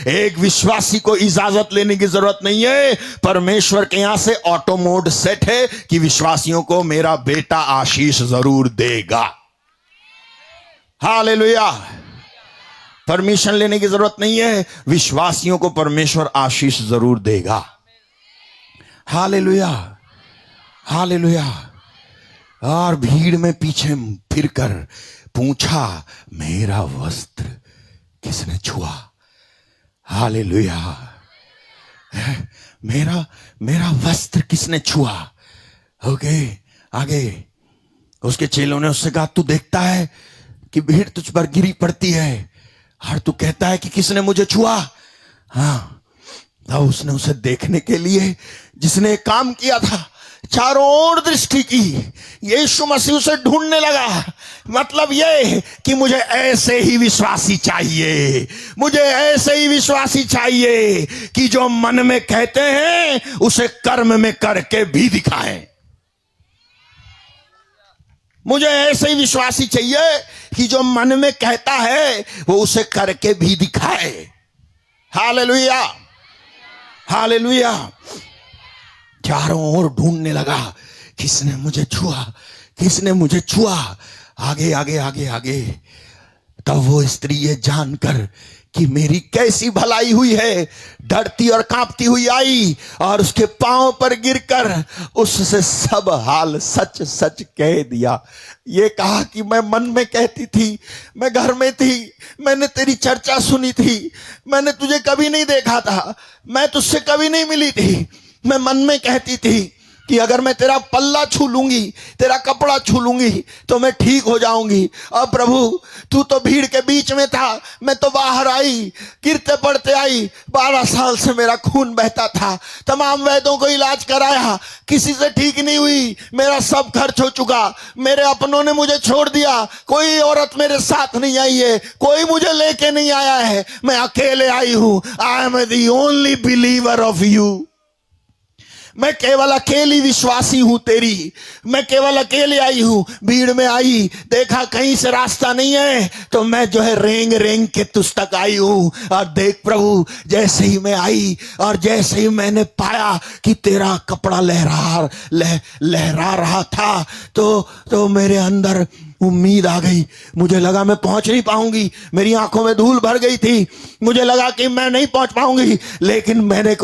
एक विश्वासी को इजाजत लेने की जरूरत नहीं है, परमेश्वर के यहां से ऑटो मोड सेट है कि विश्वासियों को मेरा बेटा आशीष जरूर देगा। हालेलुया। परमिशन लेने की जरूरत नहीं है, विश्वासियों को परमेश्वर आशीष जरूर देगा। Hallelujah hallelujah. और भीड़ में पीछे फिरकर पूछा, मेरा वस्त्र किसने छुआ? हालेलुया। मेरा वस्त्र किसने छुआ? ओके, आगे उसके चेलों ने उससे कहा, तू देखता है कि भीड़ तुझ पर गिरी पड़ती है और तू कहता है कि किसने मुझे छुआ? हाँ। तब उसने उसे देखने के लिए, जिसने काम किया था, चारों ओर दृष्टि की, यीशु मसीह उसे ढूंढने लगा। मतलब ये कि मुझे ऐसे ही विश्वासी चाहिए, मुझे ऐसे ही विश्वासी चाहिए कि जो मन में कहते हैं उसे कर्म में करके भी दिखाएं। मुझे ऐसे ही विश्वासी चाहिए कि जो मन में कहता है वो उसे करके भी दिखाए। Hallelujah hallelujah. चारों ओर ढूंढने लगा, किसने मुझे छुआ, किसने मुझे छुआ? आगे आगे आगे आगे। तब वो स्त्री ये जानकर कि मेरी कैसी भलाई हुई है, डरती और कांपती हुई आई और उसके पांव पर गिरकर उससे सब हाल सच सच कह दिया। ये कहा कि मैं मन में कहती थी, मैं घर में थी, मैंने तेरी चर्चा सुनी थी, मैंने तुझे कभी नहीं देखा था, मैं तुझसे कभी नहीं मिली थी, मैं मन में कहती थी कि अगर मैं तेरा पल्ला छू लूंगी, तेरा कपड़ा छू लूंगी तो मैं ठीक हो जाऊंगी। अब प्रभु तू तो भीड़ के बीच में था, मैं तो बाहर आई, गिरते पड़ते आई, 12 साल से मेरा खून बहता था, तमाम वैद्यों को इलाज कराया, किसी से ठीक नहीं हुई, मेरा सब खर्च हो चुका, मेरे अपनों ने मुझे छोड़ दिया, कोई औरत मेरे साथ नहीं आई है, कोई मुझे लेके नहीं आया है, मैं अकेले आई हूं। I am the only believer of you. मैं केवल अकेली विश्वासी हूं तेरी, मैं केवल अकेले आई हूं, भीड़ में आई, देखा कहीं से रास्ता नहीं है, तो मैं जो है रेंग रेंग के तुझ तक आई हूं। और देख प्रभु, जैसे ही मैं आई और जैसे ही मैंने पाया कि तेरा कपड़ा लहरा रहा था, तो मेरे अंदर उम्मीद आ गई। मुझे लगा मैं पहुंच नहीं पाऊंगी, मेरी आंखों में धूल भर गई थी, मुझे लगा कि मैं नहीं पहुंच पाऊंगी, लेकिन मेरे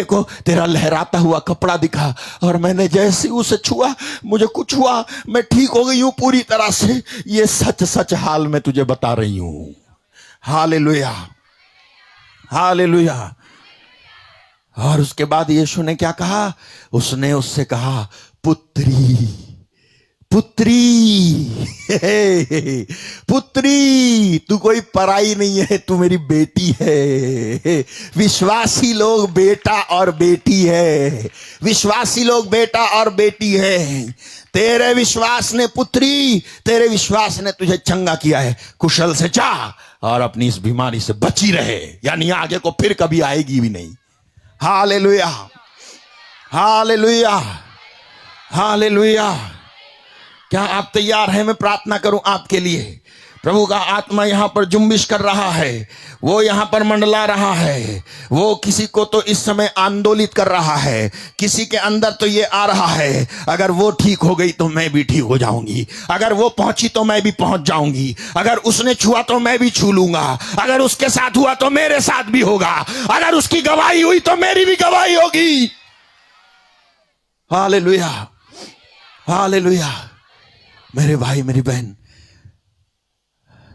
को तेरा लहराता हुआ कपड़ा दिखा और मैंने जैसे उसे छुआ, मुझे कुछ हुआ, मैं ठीक हो गई हूं पूरी तरह से। ये सच सच हाल मैं तुझे बता रही हूं। Hallelujah, hallelujah. और उसके बाद यीशु ने क्या कहा? उसने उससे कहा, पुत्री, पुत्री, पुत्री, तू कोई पराई नहीं है, तू मेरी बेटी है। विश्वासी लोग बेटा और बेटी है, विश्वासी लोग बेटा और बेटी है। तेरे विश्वास ने पुत्री, तेरे विश्वास ने तुझे चंगा किया है। कुशल से जा और अपनी इस बीमारी से बची रहे, यानी आगे को फिर कभी आएगी भी नहीं। Hallelujah, hallelujah, hallelujah. क्या आप तैयार हैं? मैं प्रार्थना करूं आपके लिए। प्रभु का आत्मा यहां पर जुम्बिश कर रहा है, वो यहां पर मंडला रहा है, वो किसी को तो इस समय आंदोलित कर रहा है, किसी के अंदर तो ये आ रहा है, अगर वो ठीक हो गई तो मैं भी ठीक हो जाऊंगी, अगर वो पहुंची तो मैं भी पहुंच जाऊंगी, अगर उसने छुआ तो मैं भी छू लूंगा, अगर उसके साथ हुआ तो मेरे साथ भी होगा, अगर उसकी गवाही हुई तो मेरी भी गवाही होगी। Hallelujah, hallelujah. मेरे भाई मेरी बहन,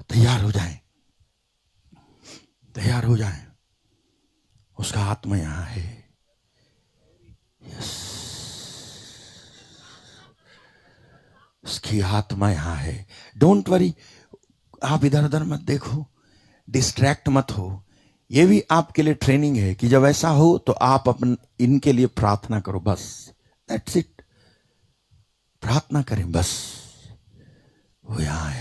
तैयार हो जाएं, तैयार हो जाएं। उसका आत्मा यहां है। यस, उसकी आत्मा यहां है। डोंट वरी, आप इधर उधर मत देखो, डिस्ट्रैक्ट मत हो। यह भी आपके लिए ट्रेनिंग है कि जब ऐसा हो तो आप अपन इनके लिए प्रार्थना करो, बस दैट्स इट। प्रार्थना करें बस, वो यहां है।